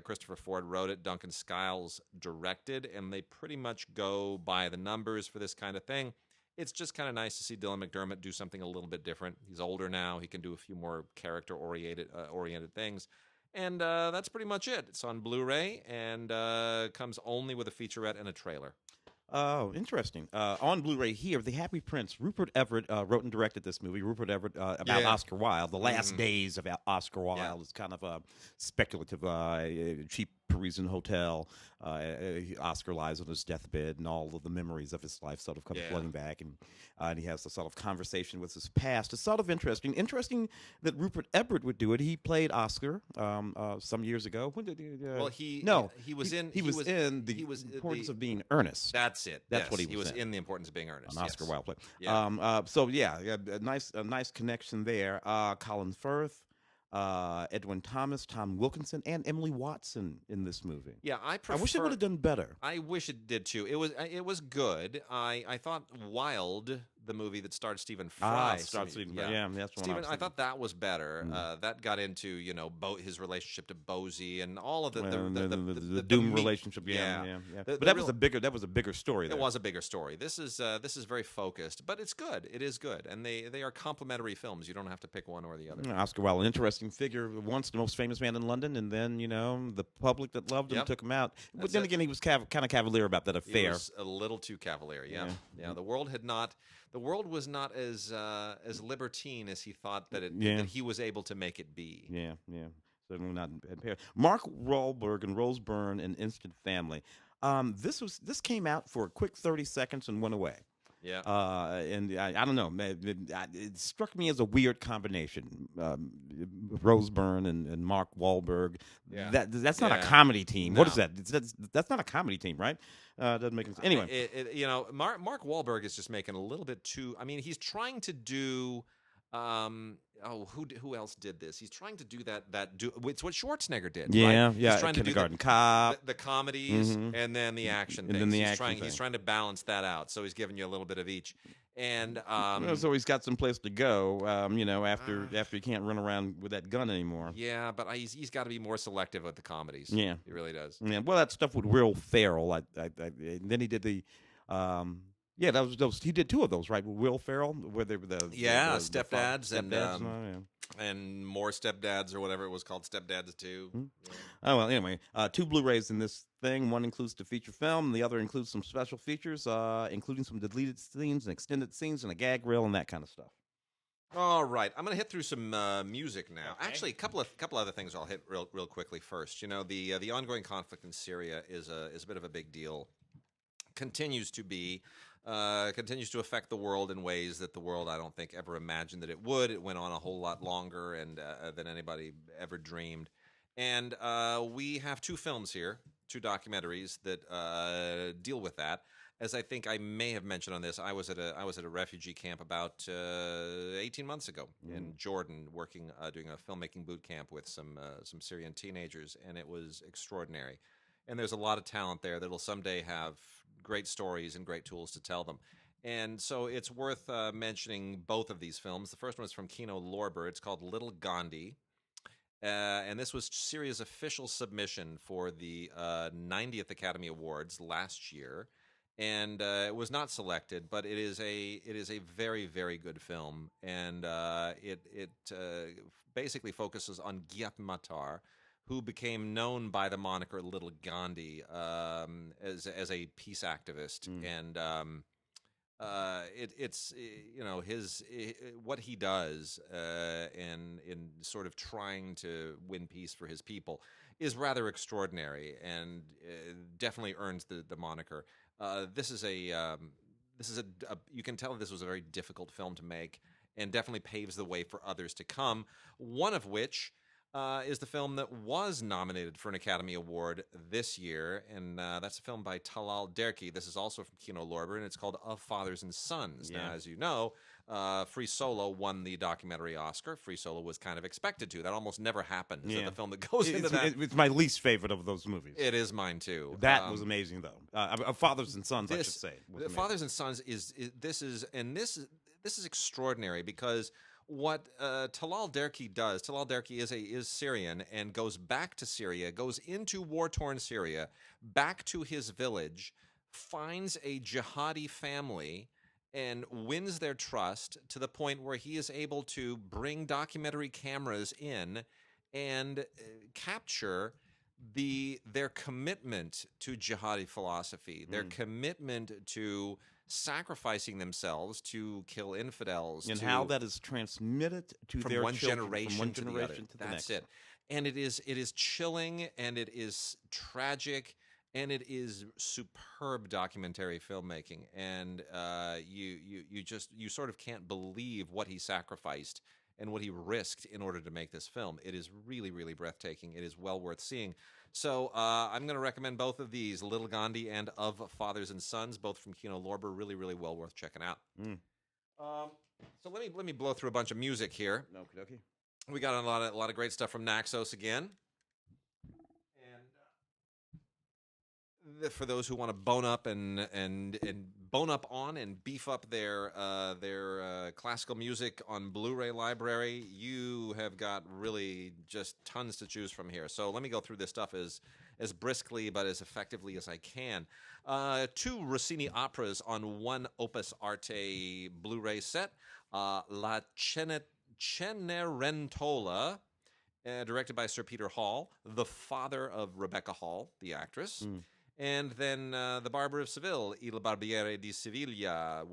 Christopher Ford wrote it, Duncan Skiles directed, and they pretty much go by the numbers for this kind of thing. It's just kind of nice to see Dylan McDermott do something a little bit different. He's older now. He can do a few more character-oriented things. And that's pretty much it. It's on Blu-ray and comes only with a featurette and a trailer. Oh, interesting. On Blu-ray here, The Happy Prince. Rupert Everett wrote and directed this movie. Rupert Everett about Oscar Wilde. The last days of Oscar Wilde is kind of a speculative, cheap Parisian hotel. Oscar lies on his deathbed, and all of the memories of his life sort of come flooding back, and he has a sort of conversation with his past. It's sort of interesting. Interesting that Rupert Everett would do it. He played Oscar some years ago. When did he? He was in The Importance of Being Earnest. That's it. That's what he was in. He was in. in The Importance of Being Earnest. An Oscar Wilde play. Yeah. A nice connection there. Colin Firth. Edwin Thomas, Tom Wilkinson, and Emily Watson in this movie. Yeah, I wish it would have done better. I wish it did too. It was good. I thought Wilde the movie that starred Stephen Fry. Starred Stephen Fry. Yeah, that's one Stephen. I thinking. thought that was better. That got into his relationship to Bosie and all of the Doom relationship. Yeah. But that was a bigger story. There. It was a bigger story. This is very focused, but it's good. It is good, and they are complementary films. You don't have to pick one or the other. Oscar Wilde, an interesting figure, once the most famous man in London, and then the public that loved him took him out. But then again, he was kind of cavalier about that affair. He was a little too cavalier. Yeah. The world was not as libertine as he thought that he was able to make it be. Yeah. Certainly not impaired. Mark Wahlberg and Rose Byrne in Instant Family. This came out for a quick 30 seconds and went away. Yeah. And I don't know. It struck me as a weird combination. Rose Byrne and Mark Wahlberg. Yeah. That's not a comedy team. No. What is that? That's not a comedy team, right? Doesn't make sense. Anyway. Mark Wahlberg is just making a little bit too. I mean, he's trying to do. Who else did this? He's trying to do that. It's what Schwarzenegger did. Yeah, right? Yeah. He's trying to do Cop, the comedies, and then the action things. Then the He's trying to balance that out. So he's giving you a little bit of each. And so he's got some place to go. After he can't run around with that gun anymore. Yeah, but he's got to be more selective with the comedies. Yeah, he really does. Yeah. Well, that stuff with Will Ferrell. And then he did the. He did two of those, right? With Will Ferrell, where they were the Stepdads and more Stepdads or whatever it was called, Stepdads 2. Mm-hmm. Oh well, anyway, 2 Blu-rays in this thing. One includes the feature film, the other includes some special features, including some deleted scenes and extended scenes and a gag reel and that kind of stuff. All right, I'm going to hit through some music now. Okay. Actually, a couple other things I'll hit real quickly first. The ongoing conflict in Syria is a bit of a big deal. Continues to affect the world in ways that the world, I don't think, ever imagined that it would. It went on a whole lot longer and than anybody ever dreamed. And we have 2 films here, 2 documentaries that deal with that. As I think I may have mentioned on this, I was at a refugee camp about 18 months ago in Jordan, doing a filmmaking boot camp with some Syrian teenagers, and it was extraordinary. And there's a lot of talent there that'll someday have great stories and great tools to tell them. And so it's worth mentioning both of these films. The first one is from Kino Lorber. It's called Little Gandhi. And this was Syria's official submission for the 90th Academy Awards last year. And it was not selected, but it is a very, very good film. And it basically focuses on Giat Matar, who became known by the moniker Little Gandhi as a peace activist, and what he does in sort of trying to win peace for his people is rather extraordinary, and definitely earns the moniker. This is you can tell this was a very difficult film to make, and definitely paves the way for others to come. One of which. Is the film that was nominated for an Academy Award this year, and that's a film by Talal Derki. This is also from Kino Lorber, and it's called Of Fathers and Sons. Yeah. Now, as you know, Free Solo won the documentary Oscar. Free Solo was kind of expected to. That almost never happens. Yeah. So the film that goes into that. It's my least favorite of those movies. It is mine, too. That was amazing, though. Fathers and Sons, I should say. Fathers and Sons this is extraordinary because what Talal Derki does, Talal Derki is Syrian and goes back to Syria, goes into war-torn Syria, back to his village, finds a jihadi family, and wins their trust to the point where he is able to bring documentary cameras in and capture their commitment to jihadi philosophy, their commitment to sacrificing themselves to kill infidels, and how that is transmitted to from their one children, generation from one to generation the other. to the That's next. it. And it is chilling, and it is tragic, and it is superb documentary filmmaking. And you sort of can't believe what he sacrificed and what he risked in order to make this film. It is really, really breathtaking. It is well worth seeing. So I'm going to recommend both of these, Little Gandhi and Of Fathers and Sons, both from Kino Lorber. Really, really well worth checking out. So let me blow through a bunch of music here. Okey-dokey. We got a lot of great stuff from Naxos again. And for those who want to bone up and bone up on and beef up their classical music on Blu-ray library, you have got really just tons to choose from here. So let me go through this stuff as briskly but as effectively as I can. 2 Rossini operas on 1 Opus Arte Blu-ray set. La Cenerentola, directed by Sir Peter Hall, the father of Rebecca Hall, the actress. And then The Barber of Seville, Il Barbiere di Siviglia,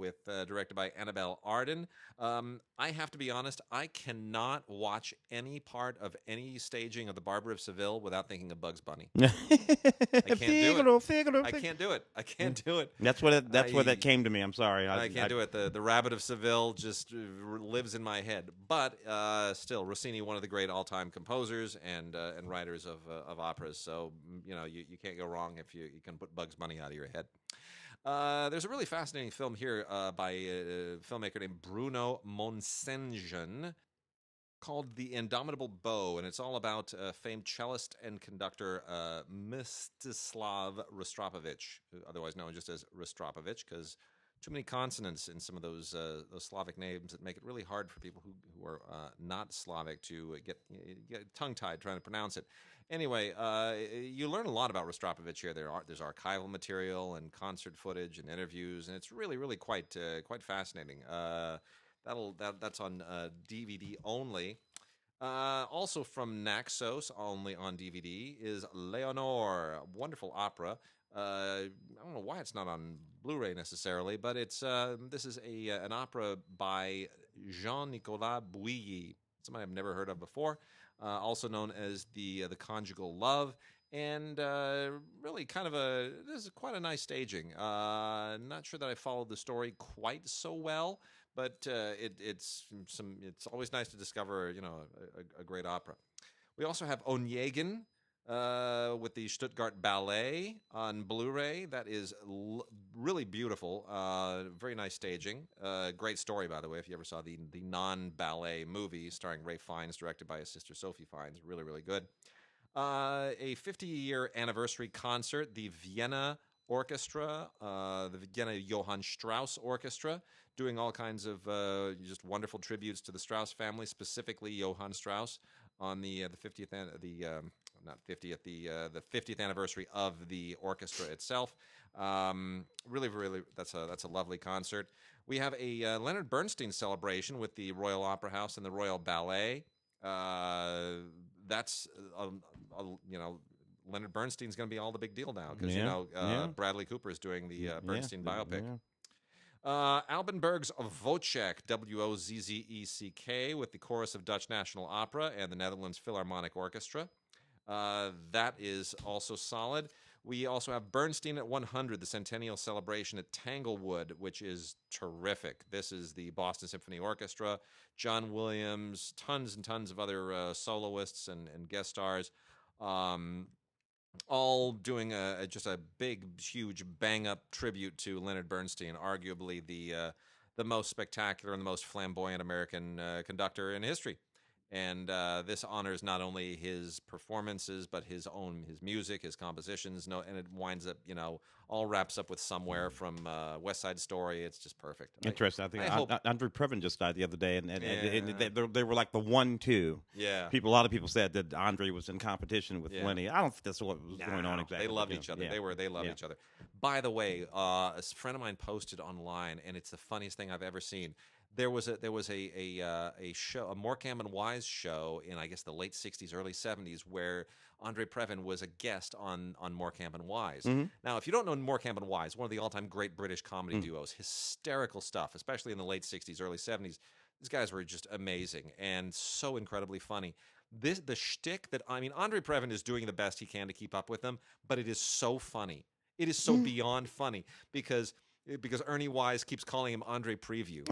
directed by Annabelle Arden. I have to be honest, I cannot watch any part of any staging of The Barber of Seville without thinking of Bugs Bunny. I can't do it. I can't do it. I can't do it. That's where that came to me. I'm sorry. I can't do it. The Rabbit of Seville just lives in my head. But still, Rossini, one of the great all-time composers and writers of operas. So you can't go wrong if you can put Bugs Bunny out of your head. There's a really fascinating film here by a filmmaker named Bruno Monsengen called The Indomitable Bow, and it's all about famed cellist and conductor Mstislav Rostropovich, otherwise known just as Rostropovich, because too many consonants in some of those Slavic names that make it really hard for people who are not Slavic to get tongue-tied trying to pronounce it. Anyway, you learn a lot about Rostropovich here. There's archival material and concert footage and interviews, and it's really, really quite fascinating. That's on DVD only. Also from Naxos, only on DVD, is Leonore, a wonderful opera. I don't know why it's not on Blu-ray necessarily, but this is an opera by Jean-Nicolas Bouilly, somebody I've never heard of before, also known as the Conjugal Love, and really this is quite a nice staging. Not sure that I followed the story quite so well, but it's always nice to discover a great opera. We also have Onegin, with the Stuttgart Ballet on Blu-ray. That is really beautiful. Very nice staging. Great story, by the way, if you ever saw the non-ballet movie starring Ray Fiennes, directed by his sister Sophie Fiennes. Really, really good. A 50-year anniversary concert, the Vienna Orchestra, the Vienna Johann Strauss Orchestra, doing all kinds of just wonderful tributes to the Strauss family, specifically Johann Strauss, on the 50th the 50th anniversary of the orchestra itself. Really, really, that's a lovely concert. We have a Leonard Bernstein celebration with the Royal Opera House and the Royal Ballet. That's Leonard Bernstein's going to be all the big deal now because Bradley Cooper is doing the Bernstein biopic. Alban Berg's Wozzeck, Wozzeck, with the chorus of Dutch National Opera and the Netherlands Philharmonic Orchestra. That is also solid. We also have Bernstein at 100, the Centennial celebration at Tanglewood, which is terrific. This is the Boston Symphony Orchestra, John Williams, tons and tons of other soloists and guest stars, all doing just a big, huge bang-up tribute to Leonard Bernstein, arguably the most spectacular and the most flamboyant American conductor in history. And this honors not only his performances, but his music, his compositions. And it winds up, all wraps up with Somewhere from West Side Story. It's just perfect. Interesting. I think Andre Previn just died the other day, and they were like the 1-2. Yeah. A lot of people said that Andre was in competition with Lenny. I don't think that's what was going on exactly. They loved each other. Yeah. They loved each other. By the way, a friend of mine posted online, and it's the funniest thing I've ever seen. There was a show, a Morecambe and Wise show in, I guess, the late 60s, early 70s, where Andre Previn was a guest on Morecambe and Wise. Mm-hmm. Now, if you don't know Morecambe and Wise, one of the all-time great British comedy duos, hysterical stuff, especially in the late 60s, early 70s. These guys were just amazing and so incredibly funny. The shtick Andre Previn is doing the best he can to keep up with them, but it is so funny. It is so beyond funny because Ernie Wise keeps calling him Andre Preview.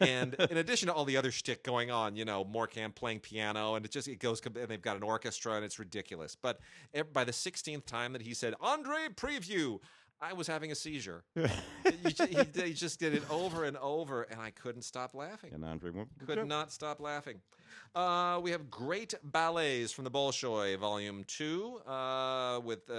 And in addition to all the other shtick going on, Morecambe playing piano, and it goes, and they've got an orchestra, and it's ridiculous. But by the 16th time that he said, Andre Preview, I was having a seizure. He just did it over and over, and I couldn't stop laughing. And Andre could not stop laughing. We have great ballets from the Bolshoi, Volume 2, with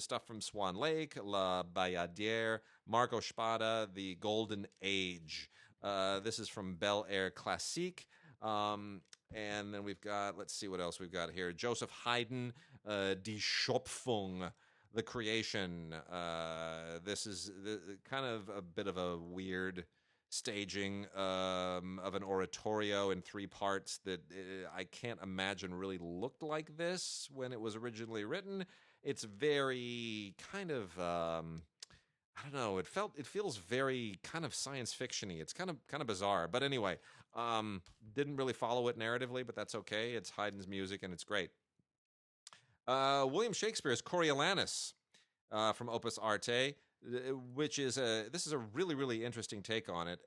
stuff from Swan Lake, La Bayadère, Marco Spada, The Golden Age. This is from Bel Air Classique. And then we've got, let's see what else we've got here. Joseph Haydn, Die Schöpfung, The Creation. This is kind of a bit of a weird staging of an oratorio in 3 parts that I can't imagine really looked like this when it was originally written. It's very kind of I don't know. It feels very kind of science fiction-y. It's kind of bizarre. But anyway, didn't really follow it narratively, but that's okay. It's Haydn's music and it's great. William Shakespeare's Coriolanus from Opus Arte, which is this is a really, really interesting take on it.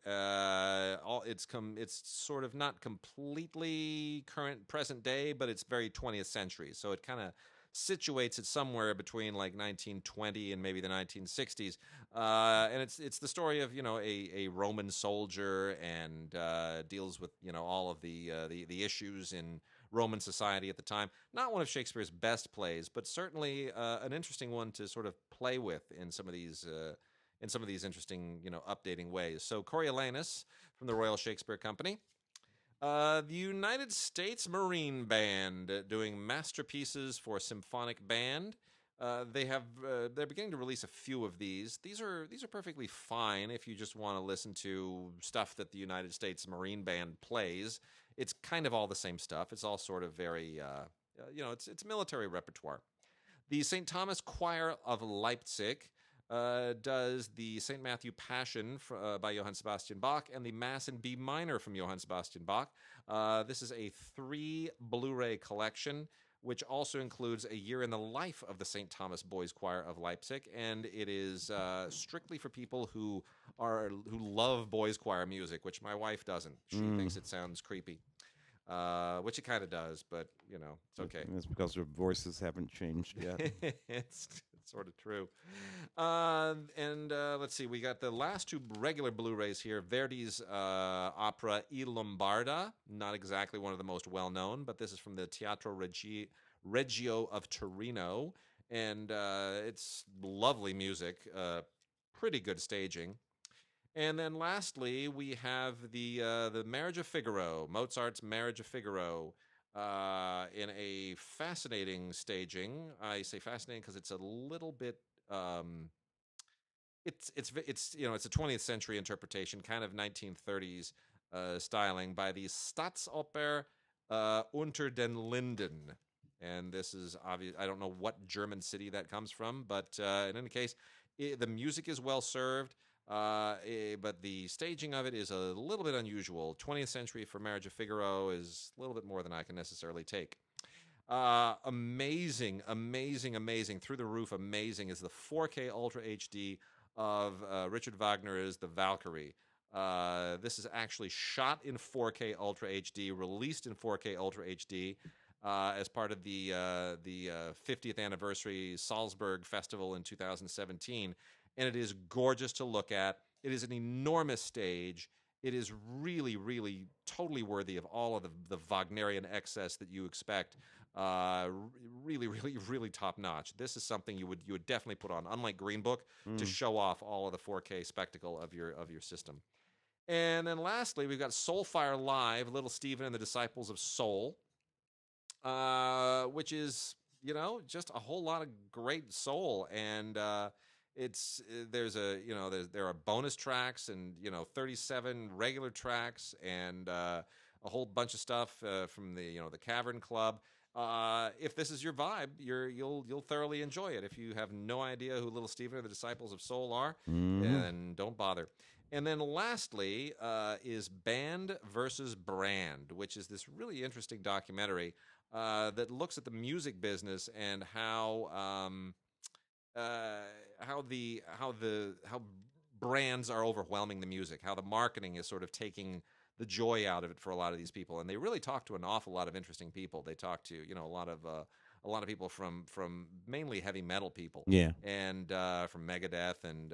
It's sort of not completely current present day, but it's very 20th century. So it kind of situates it somewhere between like 1920 and maybe the 1960s, and it's the story of a Roman soldier and deals with all of the issues in Roman society at the time. Not one of Shakespeare's best plays, but certainly an interesting one to sort of play with in some of these interesting updating ways. So Coriolanus from the Royal Shakespeare Company. The United States Marine Band doing masterpieces for symphonic band. They're beginning to release a few of these. These are perfectly fine if you just want to listen to stuff that the United States Marine Band plays. It's kind of all the same stuff. It's all sort of very it's military repertoire. The St. Thomas Choir of Leipzig does the St. Matthew Passion by Johann Sebastian Bach and the Mass in B minor from Johann Sebastian Bach. This is a 3 Blu-ray collection, which also includes a year in the life of the St. Thomas Boys Choir of Leipzig, and it is strictly for people who love boys choir music, which my wife doesn't. She thinks it sounds creepy. Which it kind of does, but it's okay. It's because their voices haven't changed yet. It's sort of true. And let's see, we got the last 2 regular Blu-rays here. Verdi's opera I Lombarda, not exactly one of the most well-known, but this is from the Teatro Regio of Torino, and it's lovely music, pretty good staging. And then lastly, we have the Marriage of Figaro, Mozart's Marriage of Figaro, in a fascinating staging. I say fascinating because it's a little bit it's a 20th century interpretation, kind of 1930s styling by the Staatsoper Unter den Linden. And this is obvious. I don't know what German city that comes from, but in any case, the music is well served. But the staging of it is a little bit unusual. 20th century for Marriage of Figaro is a little bit more than I can necessarily take. Amazing, through the roof amazing is the 4K Ultra HD of Richard Wagner's The Valkyrie. This is actually shot in 4K Ultra HD, released in 4K Ultra HD as part of the 50th anniversary Salzburg Festival in 2017. And it is gorgeous to look at. It is an enormous stage. It is really, really totally worthy of all of the Wagnerian excess that you expect. Really, really, really top notch. This is something you would definitely put on, unlike Green Book, to show off all of the 4K spectacle of your system. And then lastly, we've got Soulfire Live, Little Stephen and the Disciples of Soul, which is just a whole lot of great soul. And there are bonus tracks and 37 regular tracks and a whole bunch of stuff from the Cavern Club. If this is your vibe, you'll thoroughly enjoy it. If you have no idea who Little Stephen or the Disciples of Soul are, then don't bother. And then lastly is Band versus Brand, which is this really interesting documentary that looks at the music business and how brands are overwhelming the music, how the marketing is sort of taking the joy out of it for a lot of these people. And they really talk to an awful lot of interesting people. They talk to a lot of people from mainly heavy metal people, and from Megadeth and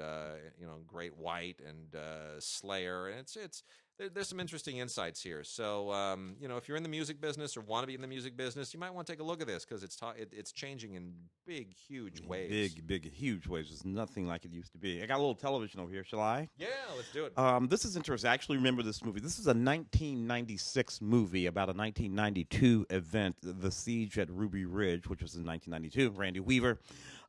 Great White and Slayer, and it's there's some interesting insights here. So, if you're in the music business or want to be in the music business, you might want to take a look at this because it's changing in big, huge waves. Big, huge waves. It's nothing like it used to be. I got a little television over here. Shall I? Yeah, let's do it. This is interesting. I actually remember this movie. This is a 1996 movie about a 1992 event, the siege at Ruby Ridge, which was in 1992. Randy Weaver,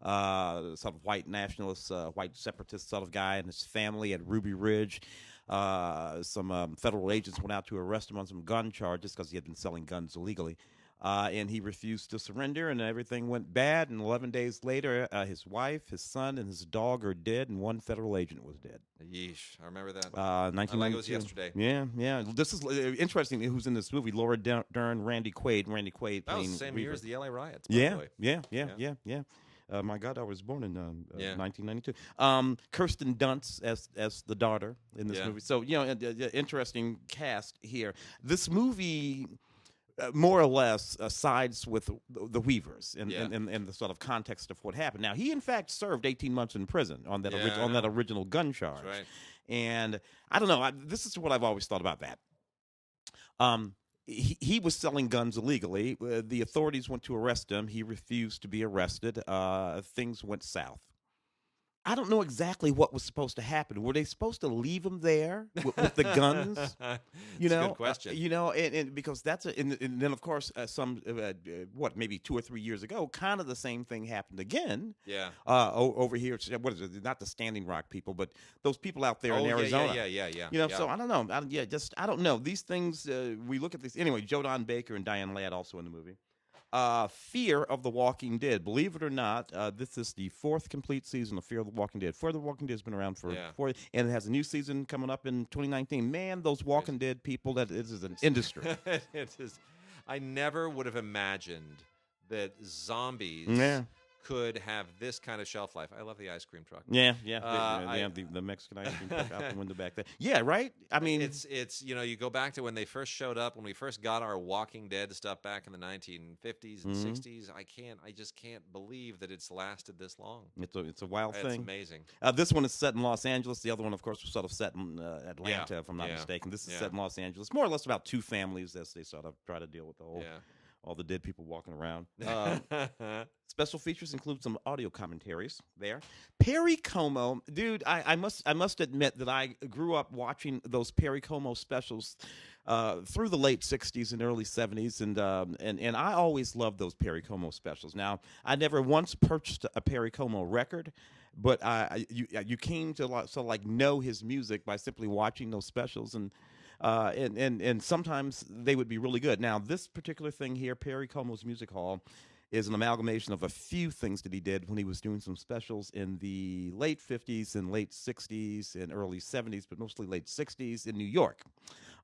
sort of white nationalist, white separatist sort of guy, and his family at Ruby Ridge. Some federal agents went out to arrest him on some gun charges because he had been selling guns illegally. And he refused to surrender, and everything went bad. And 11 days later, his wife, his son, and his dog are dead, and one federal agent was dead. Yeesh, I remember that. 1992. Like it was yesterday. Yeah. This is interesting. Who's in this movie? Laura Dern, Randy Quaid. Randy Quaid. That was the same year as the LA riots. Yeah. My God, I was born in 1992. Kirsten Dunst as the daughter in this movie. So interesting cast here. This movie. More or less sides with the Weavers and the sort of context of what happened. Now, he in fact served 18 months in prison on that original gun charge. Right. And I don't know. This is what I've always thought about that. He was selling guns illegally. The authorities went to arrest him. He refused to be arrested. Things went south. I don't know exactly what was supposed to happen. Were they supposed to leave him there with the guns? That's a good question. And because and then of course maybe 2 or 3 years ago, kind of the same thing happened again. Yeah. Over here, what is it? Not the Standing Rock people, but those people out there in Arizona. Yeah. So I don't know. I don't know. These things we look at these anyway. Joe Don Baker and Diane Ladd also in the movie. Fear of the Walking Dead. Believe it or not, this is the 4th complete season of Fear of the Walking Dead. Fear of the Walking Dead has been around for 4, and it has a new season coming up in 2019. Man, those Walking Dead people, that is an industry. It is. I never would have imagined that zombies could have this kind of shelf life. I love the ice cream truck. The Mexican ice cream truck out the window back there. Yeah, right? I mean... It's you go back to when they first showed up, when we first got our Walking Dead stuff back in the 1950s and 60s. I just can't believe that it's lasted this long. It's a wild thing. It's amazing. This one is set in Los Angeles. The other one, of course, was sort of set in Atlanta, if I'm not mistaken. This is set in Los Angeles. More or less about 2 families as they sort of try to deal with the whole... all the dead people walking around. Special features include some audio commentaries there. Perry Como, dude, I must admit that I grew up watching those Perry Como specials through the late 60s and early 70s, and I always loved those Perry Como specials. Now, I never once purchased a Perry Como record, but you came to sort of like know his music by simply watching those specials, and sometimes they would be really good. Now, this particular thing here, Perry Como's Music Hall, is an amalgamation of a few things that he did when he was doing some specials in the late 50s and late 60s and early 70s, but mostly late 60s in New York,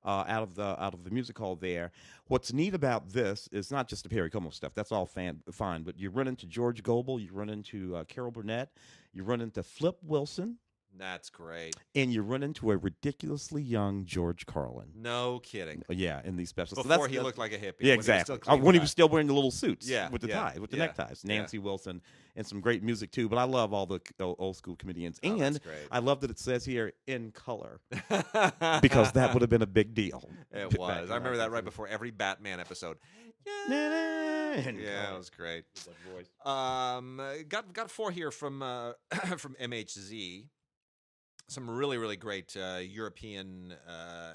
out of the music hall there. What's neat about this is not just the Perry Como stuff. That's all fine, but you run into George Gobel, you run into Carol Burnett, you run into Flip Wilson. That's great. And you run into a ridiculously young George Carlin. No kidding. Yeah, in these specials. Before he looked like a hippie. Yeah, exactly. When he was still wearing the little suits. Yeah, with the ties, with the neckties. Nancy Wilson, and some great music too. But I love all the old school comedians. Oh, and I love that it says here in color, because that would have been a big deal. It was. I remember that right before every Batman episode. Yeah, it was great. Got 4 here from from MHZ. Some really, really great European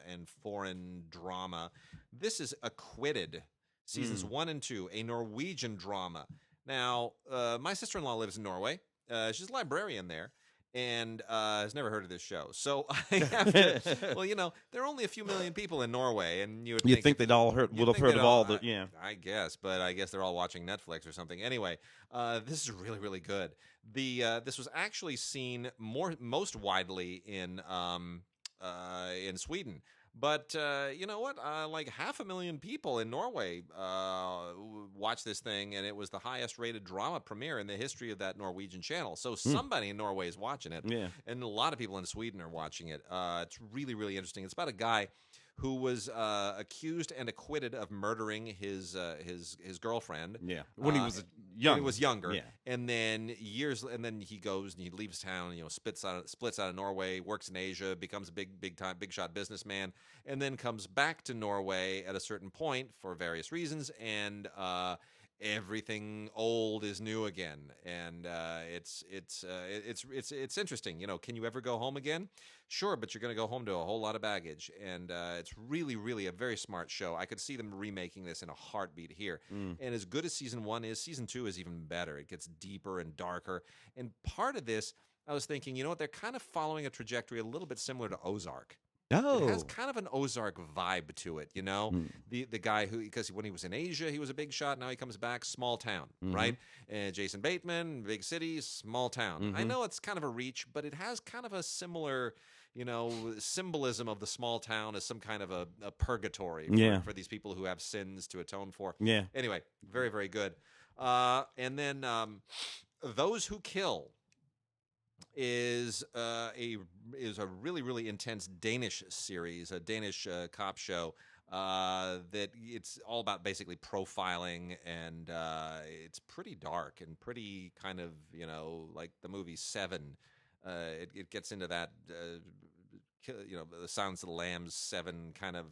and foreign drama. This is Acquitted, seasons 1 and 2, a Norwegian drama. Now, my sister-in-law lives in Norway. She's a librarian there and has never heard of this show. So I have to, well, there are only a few million people in Norway, and you'd think they'd all would have heard of all the, I guess, but I guess they're all watching Netflix or something. Anyway, this is really, really good. This was actually seen most widely in Sweden. But you know what? Like 500,000 people in Norway watched this thing, and it was the highest-rated drama premiere in the history of that Norwegian channel. So somebody in Norway is watching it, and a lot of people in Sweden are watching it. It's really, really interesting. It's about a guy who was accused and acquitted of murdering his girlfriend. Yeah, when he was young. When he was younger. Yeah. And then he goes and he leaves town. Splits out of Norway, works in Asia, becomes a big shot businessman, and then comes back to Norway at a certain point for various reasons, and everything old is new again, and it's interesting. Can you ever go home again? Sure, but you're going to go home to a whole lot of baggage, and it's really, really a very smart show. I could see them remaking this in a heartbeat here. And as good as season 1 is, season 2 is even better. It gets deeper and darker, and part of this, I was thinking, you know what? They're kind of following a trajectory a little bit similar to Ozark. Oh. It has kind of an Ozark vibe to it, The guy who, because when he was in Asia, he was a big shot. Now he comes back, small town, right? And Jason Bateman, big city, small town. I know it's kind of a reach, but it has kind of a similar, symbolism of the small town as some kind of a purgatory for these people who have sins to atone for. Yeah. Anyway, very, very good. And then Those Who Kill is a really, really intense Danish series, a Danish cop show that it's all about basically profiling, and it's pretty dark and pretty kind of like the movie Seven. It gets into that the Silence of the Lambs 7 kind of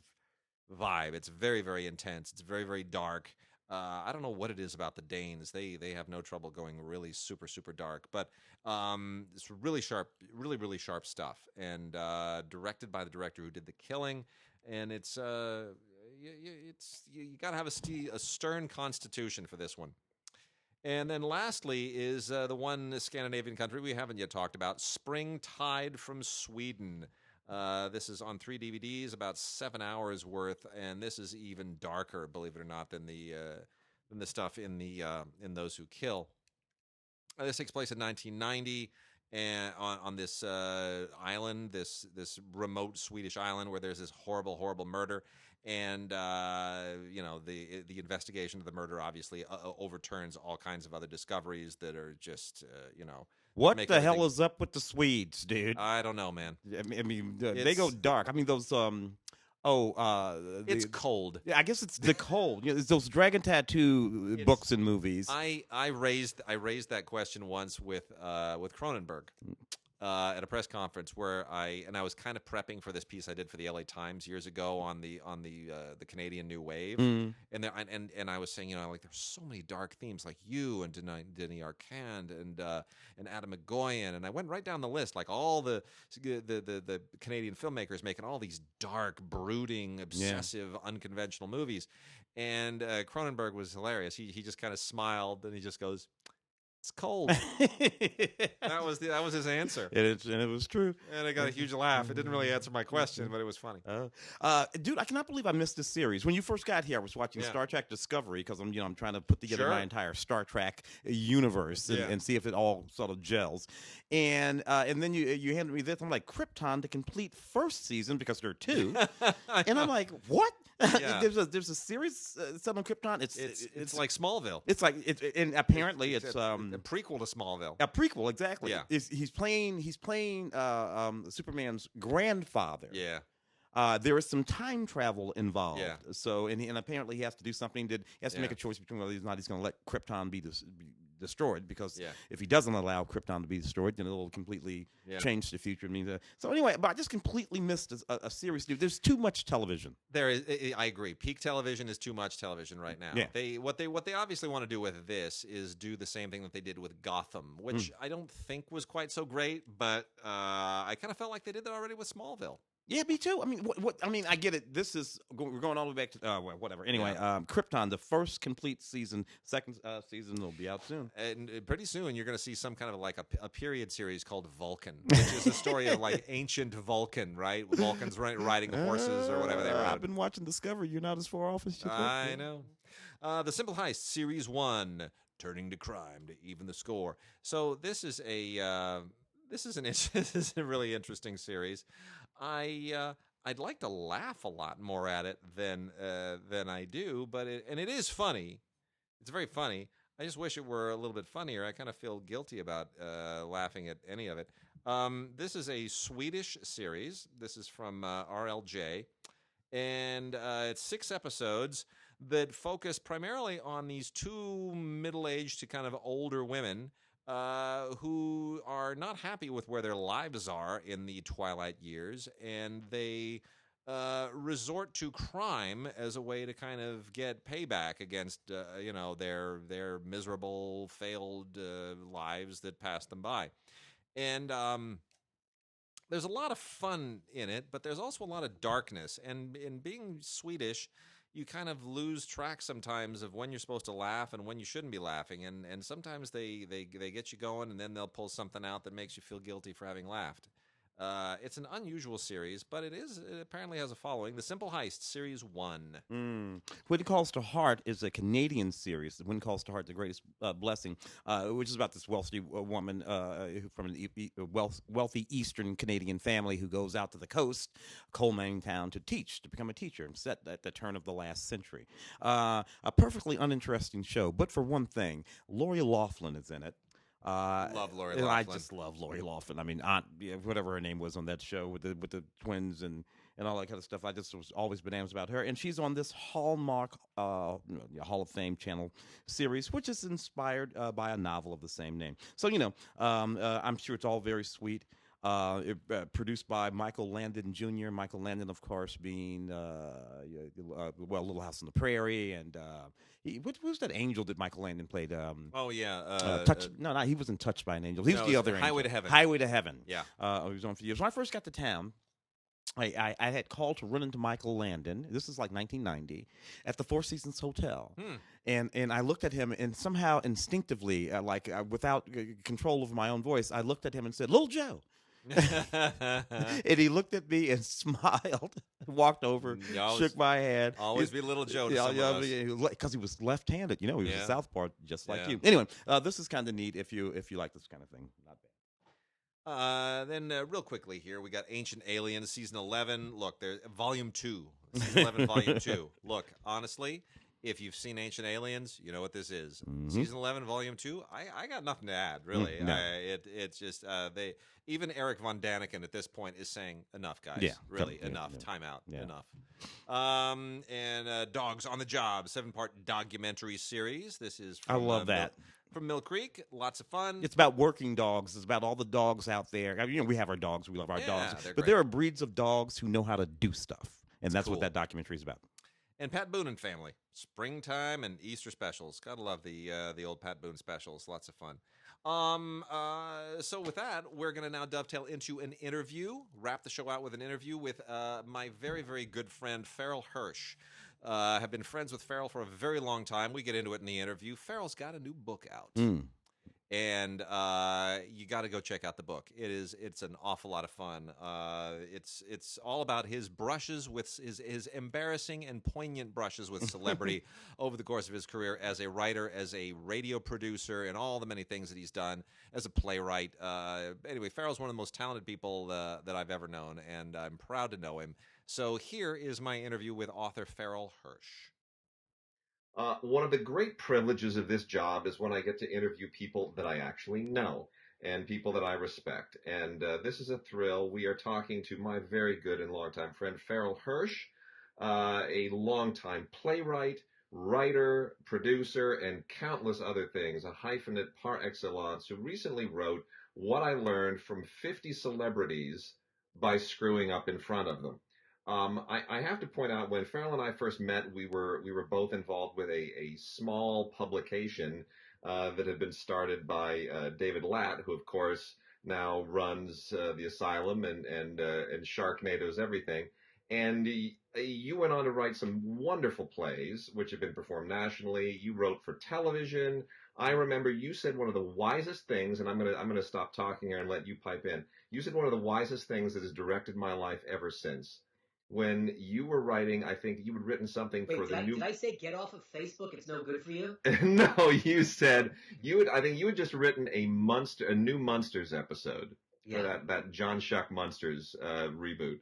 vibe. It's very, very intense. It's very, very dark. I don't know what it is about the Danes. They have no trouble going really super, super dark. But it's really sharp, really, really sharp stuff. And directed by the director who did The Killing. And it's you got to have a stern constitution for this one. And then lastly is the one Scandinavian country we haven't yet talked about, Spring Tide from Sweden. This is on 3 DVDs, about 7 hours worth, and this is even darker, believe it or not, than the stuff in Those Who Kill. This takes place in 1990, and on this island, this remote Swedish island where there's this horrible, horrible murder, and the investigation of the murder obviously overturns all kinds of other discoveries that are just What the hell is up with the Swedes, dude? I don't know, man. I mean, they go dark. I mean, those it's cold. Yeah, I guess it's the cold. It's those dragon tattoo books and movies. I raised that question once with Cronenberg at a press conference where I was kind of prepping for this piece I did for the LA Times years ago on the Canadian New Wave, and I was saying, like there's so many dark themes, like you and Denis Arcand and Adam McGoyan, and I went right down the list, like all the Canadian filmmakers making all these dark, brooding, obsessive, unconventional movies, and Cronenberg was hilarious. He just kind of smiled and he just goes, "It's cold." That was his answer. And it was true. And I got a huge laugh. It didn't really answer my question, but it was funny. Dude, I cannot believe I missed this series. When you first got here, I was watching Star Trek Discovery because I'm trying to put together my entire Star Trek universe and see if it all sort of gels. And then you handed me this. I'm like, Krypton, the complete first season, because there are 2. And I'm like, what? Yeah. there's a series set on Krypton. It's like Smallville. It's like and apparently it's a prequel to Smallville. A prequel, exactly. Yeah. He's playing Superman's grandfather. Yeah. There is some time travel involved. Yeah. So and apparently he has to do something. He has to make a choice between whether or not he's going to let Krypton be destroyed, because if he doesn't allow Krypton to be destroyed, then it'll completely change the future. So anyway, but I just completely missed a series. Dude, there's too much television. There is. I agree. Peak television is too much television right now. Yeah. What they obviously want to do with this is do the same thing that they did with Gotham, which I don't think was quite so great, but I kind of felt like they did that already with Smallville. Yeah, me too. I mean, what? I mean, I get it. This is we're going all the way back to whatever. Anyway, Krypton, the first complete season, second season will be out soon, and pretty soon you're going to see some kind of like a period series called Vulcan, which is a story of like ancient Vulcan, right? Vulcans riding the horses or whatever they ride. I've been watching Discovery. You're not as far off as you think. I know. The Simple Heist, Series 1, Turning to Crime to Even the Score. So this is a really interesting series. I'd like to laugh a lot more at it than I do, but it is funny. It's very funny. I just wish it were a little bit funnier. I kind of feel guilty about laughing at any of it. This is a Swedish series. This is from RLJ, And it's 6 episodes that focus primarily on these two middle-aged to kind of older women who are not happy with where their lives are in the twilight years, and they resort to crime as a way to kind of get payback against their miserable, failed lives that passed them by. And there's a lot of fun in it, but there's also a lot of darkness. And in being Swedish, you kind of lose track sometimes of when you're supposed to laugh and when you shouldn't be laughing. And sometimes they get you going, and then they'll pull something out that makes you feel guilty for having laughed. It's an unusual series, but it apparently has a following. The Simple Heist, Series 1. When It Calls to Heart is a Canadian series. When It Calls to Heart, The Greatest Blessing, which is about this wealthy woman from a wealthy Eastern Canadian family who goes out to the coast, coal mining town, to become a teacher, set at the turn of the last century. A perfectly uninteresting show, but for one thing, Lori Loughlin is in it. Love Lori Loughlin. I just love Lori Loughlin. I mean, whatever her name was on that show with the twins and all that kind of stuff. I just was always bananas about her. And she's on this Hallmark Hall of Fame channel series, which is inspired by a novel of the same name. So, I'm sure it's all very sweet. Produced by Michael Landon Jr. Michael Landon, of course, being Little House on the Prairie, and what was that angel that Michael Landon played? He wasn't Touched by an Angel. He was the other Highway angel. to Heaven. Highway to Heaven. Yeah, he was on for years. When I first got to town, I had called to run into Michael Landon. This is like 1990 at the Four Seasons Hotel, and I looked at him, and somehow instinctively, without control of my own voice, I looked at him and said, "Little Joe." And he looked at me and smiled, walked over, shook my hand. Always be Little Joe to some of us. Because he was left-handed. He was a southpaw just like you. Anyway, this is kind of neat if you like this kind of thing. Not bad. Then real quickly here, we got Ancient Aliens, Season 11. Look, there's Volume 2. Season 11, Volume 2. Look, honestly, if you've seen Ancient Aliens, you know what this is. Mm-hmm. Season 11, Volume 2, I got nothing to add, really. No. It's just, even Eric Von Daniken at this point is saying, enough, guys. Yeah. Really, enough. Time out. Yeah. Enough. And Dogs on the Job, 7-part documentary series. This is from, I love that. From Mill Creek, lots of fun. It's about working dogs. It's about all the dogs out there. I mean, we have our dogs. We love our dogs. But great. there are breeds of dogs who know how to do stuff. And that's cool. what that documentary is about. And Pat Boone and Family, springtime and Easter specials. Gotta love the old Pat Boone specials. Lots of fun. So with that, we're gonna now dovetail into an interview. Wrap the show out with an interview with my very, very good friend Farrell Hirsch. Have been friends with Farrell for a very long time. We get into it in the interview. Farrell's got a new book out. And you got to go check out the book. It's an awful lot of fun. It's all about his brushes with his embarrassing and poignant brushes with celebrity over the course of his career as a writer, as a radio producer, and all the many things that he's done as a playwright. Anyway, Farrell's one of the most talented people that I've ever known, and I'm proud to know him. So here is my interview with author Farrell Hirsch. One of the great privileges of this job is when I get to interview people that I actually know and people that I respect. And this is a thrill. We are talking to my very good and longtime friend, Farrell Hirsch, a longtime playwright, writer, producer, and countless other things, a hyphenate par excellence, who recently wrote What I Learned from 50 Celebrities by Screwing Up in Front of Them. I have to point out, when Farrell and I first met, we were both involved with a small publication that had been started by David Latt, who of course now runs the Asylum and Sharknado's everything. And you went on to write some wonderful plays, which have been performed nationally. You wrote for television. I remember you said one of the wisest things, and I'm gonna stop talking here and let you pipe in. You said one of the wisest things that has directed my life ever since. When you were writing, I think you had written something for the new... Did I say get off of Facebook? It's no good for you? No, you said I think you had just written a new Munsters episode for that John Shuck Munsters reboot.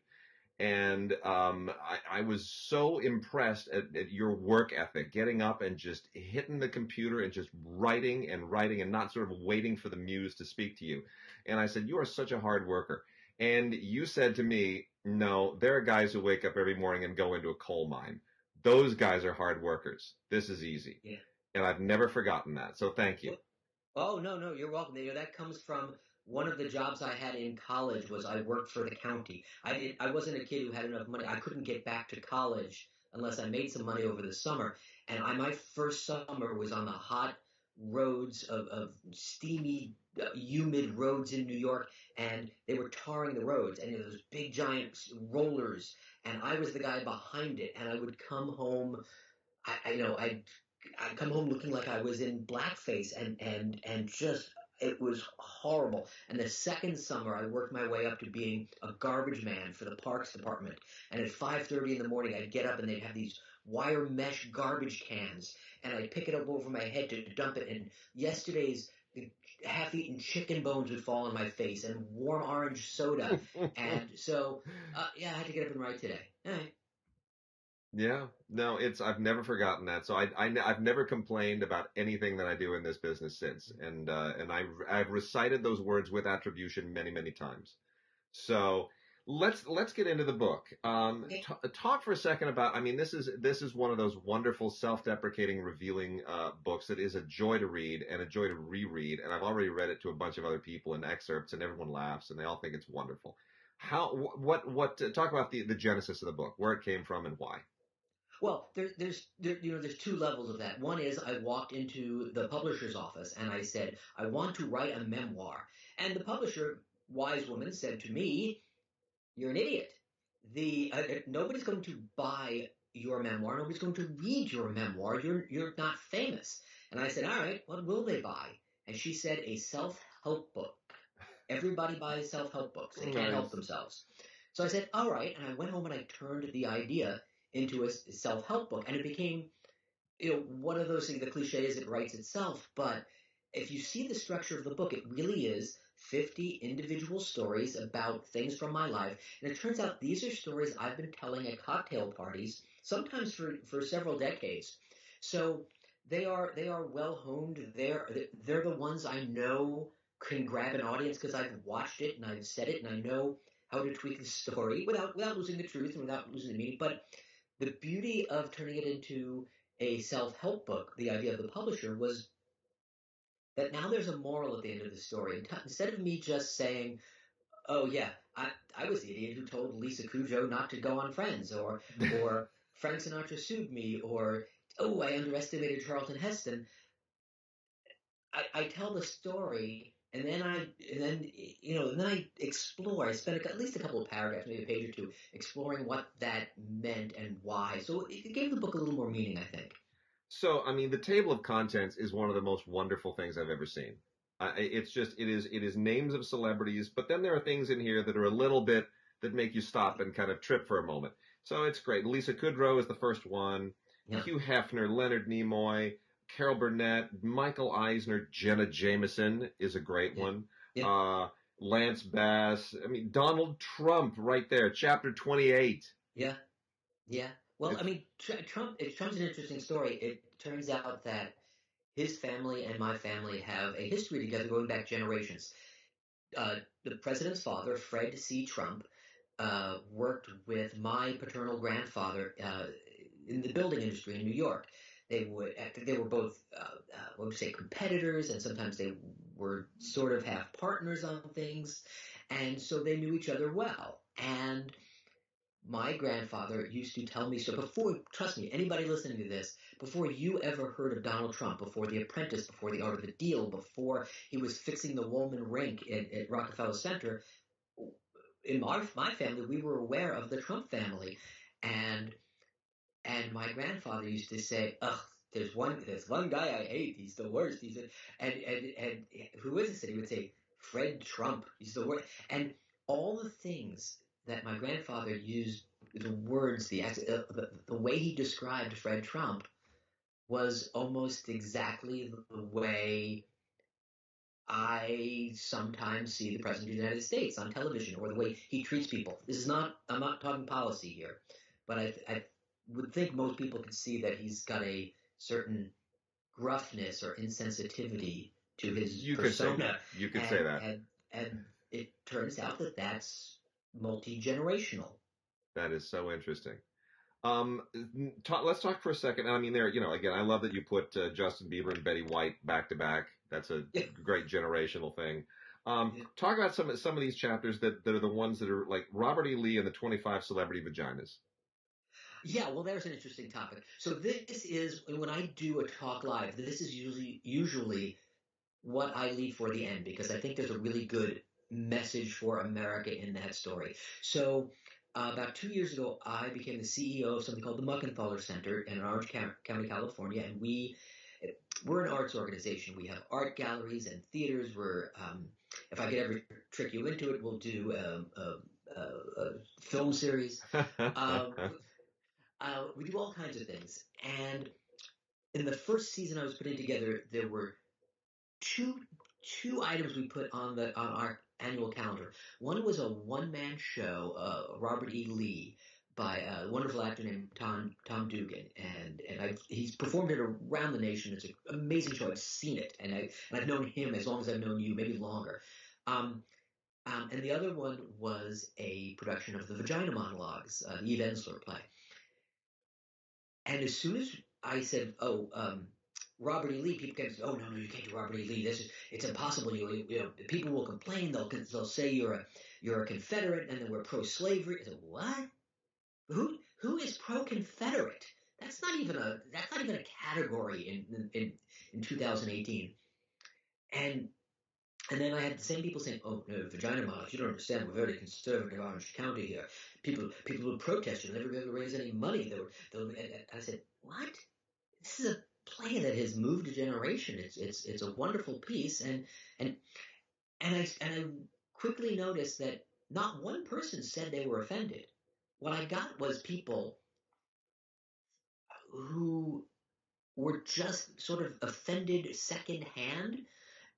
And I was so impressed at your work ethic, getting up and just hitting the computer and just writing and not sort of waiting for the muse to speak to you. And I said, you are such a hard worker. And you said to me, no, there are guys who wake up every morning and go into a coal mine. Those guys are hard workers. This is easy. Yeah. And I've never forgotten that. So thank you. Oh, no, you're welcome. You know, that comes from one of the jobs I had in college was I worked for the county. I wasn't a kid who had enough money. I couldn't get back to college unless I made some money over the summer. And my first summer was on the hot roads of steamy, humid roads in New York, and they were tarring the roads, and those big giant rollers, and I was the guy behind it, and I would come home. I'd come home looking like I was in blackface, and just it was horrible. And the second summer, I worked my way up to being a garbage man for the parks department. And at 5:30 in the morning, I'd get up and they'd have these wire mesh garbage cans, and I'd pick it up over my head to dump it. And yesterday's half-eaten chicken bones would fall on my face, and warm orange soda. And so, yeah, I had to get up and write today. All right. Yeah, no, I've never forgotten that. So I've never complained about anything that I do in this business since. And I've recited those words with attribution many, many times. So let's get into the book. Okay. Talk for a second about, I mean, this is one of those wonderful self-deprecating, revealing books that is a joy to read and a joy to reread. And I've already read it to a bunch of other people in excerpts, and everyone laughs and they all think it's wonderful. Talk about the genesis of the book, where it came from and why. Well, there's two levels of that. One is I walked into the publisher's office and I said, I want to write a memoir. And the publisher, wise woman, said to me, you're an idiot. Nobody's going to buy your memoir. Nobody's going to read your memoir. You're not famous. And I said, all right, what will they buy? And she said, a self-help book. Everybody buys self-help books. They can't help themselves. So I said, all right. And I went home and I turned the idea into a self-help book. And it became, one of those things, the cliche is it writes itself. But if you see the structure of the book, it really is 50 individual stories about things from my life. And it turns out these are stories I've been telling at cocktail parties, sometimes for several decades. So they are well honed. They're the ones I know can grab an audience because I've watched it and I've said it and I know how to tweak the story without losing the truth and without losing the meaning. But the beauty of turning it into a self-help book, the idea of the publisher, was that now there's a moral at the end of the story. Instead of me just saying, oh yeah, I was the idiot who told Lisa Kudrow not to go on Friends, or Frank Sinatra sued me, or oh, I underestimated Charlton Heston. I tell the story, and then I explore. I spend at least a couple of paragraphs, maybe a page or two, exploring what that meant and why. So it gave the book a little more meaning, I think. So, I mean, the table of contents is one of the most wonderful things I've ever seen. It is names of celebrities, but then there are things in here that are a little bit that make you stop and kind of trip for a moment. So it's great. Lisa Kudrow is the first one. Yeah. Hugh Hefner, Leonard Nimoy, Carol Burnett, Michael Eisner, Jenna Jameson is a great one. Yeah. Lance Bass. I mean, Donald Trump right there, chapter 28. Yeah. Yeah. Well, I mean, Trump's an interesting story. It turns out that his family and my family have a history together going back generations. The president's father, Fred C. Trump, worked with my paternal grandfather in the building industry in New York. They were both, what would you say, competitors, and sometimes they were sort of half partners on things, and so they knew each other well. And my grandfather used to tell me, so trust me, anybody listening to this, before you ever heard of Donald Trump, before The Apprentice, before The Art of the Deal, before he was fixing the Woolman Rink at Rockefeller Center, in my family, we were aware of the Trump family. And my grandfather used to say, ugh, there's one guy I hate. He's the worst. And who is this? And he would say, Fred Trump. He's the worst. And all the things that my grandfather used, the words, the way he described Fred Trump was almost exactly the way I sometimes see the President of the United States on television, or the way he treats people. I'm not talking policy here, but I would think most people could see that he's got a certain gruffness or insensitivity to his persona. You could say that. And it turns out that that's multi-generational. That is so interesting. Let's talk for a second. I mean, again, I love that you put Justin Bieber and Betty White back to back. That's a great generational thing. Talk about some of these chapters that are the ones that are like Robert E. Lee and the 25 Celebrity Vaginas. Yeah, well, there's an interesting topic. So this is when I do a talk live. This is usually what I leave for the end because I think there's a really good message for America in that story. So about 2 years ago, I became the CEO of something called the Muckenthaler Center in Orange County, California, and we're an arts organization. We have art galleries and theaters. If I could ever trick you into it, we'll do a film series. We do all kinds of things. And in the first season I was putting together, there were two items we put on our annual calendar. One was a one-man show, Robert E. Lee, by a wonderful actor named Tom Dugan, and he's performed it around the nation. It's an amazing show. I've seen it, and I've known him as long as I've known you, maybe longer. And the other one was a production of the Vagina Monologues, the Eve Ensler play. And as soon as I said, Robert E. Lee, people kept saying, "Oh no, you can't do Robert E. Lee. It's impossible. You know, people will complain. They'll say you're a Confederate, and then we're pro-slavery." I said, "What? Who is pro-Confederate? That's not even a category in 2018." And then I had the same people saying, "Oh no, vagina models. You don't understand. We're very conservative Orange County here. People will protest. You'll never be able to raise any money." And I said, "What? This is a play that has moved a generation. It's a wonderful piece." And I quickly noticed that not one person said they were offended. What I got was people who were just sort of offended secondhand.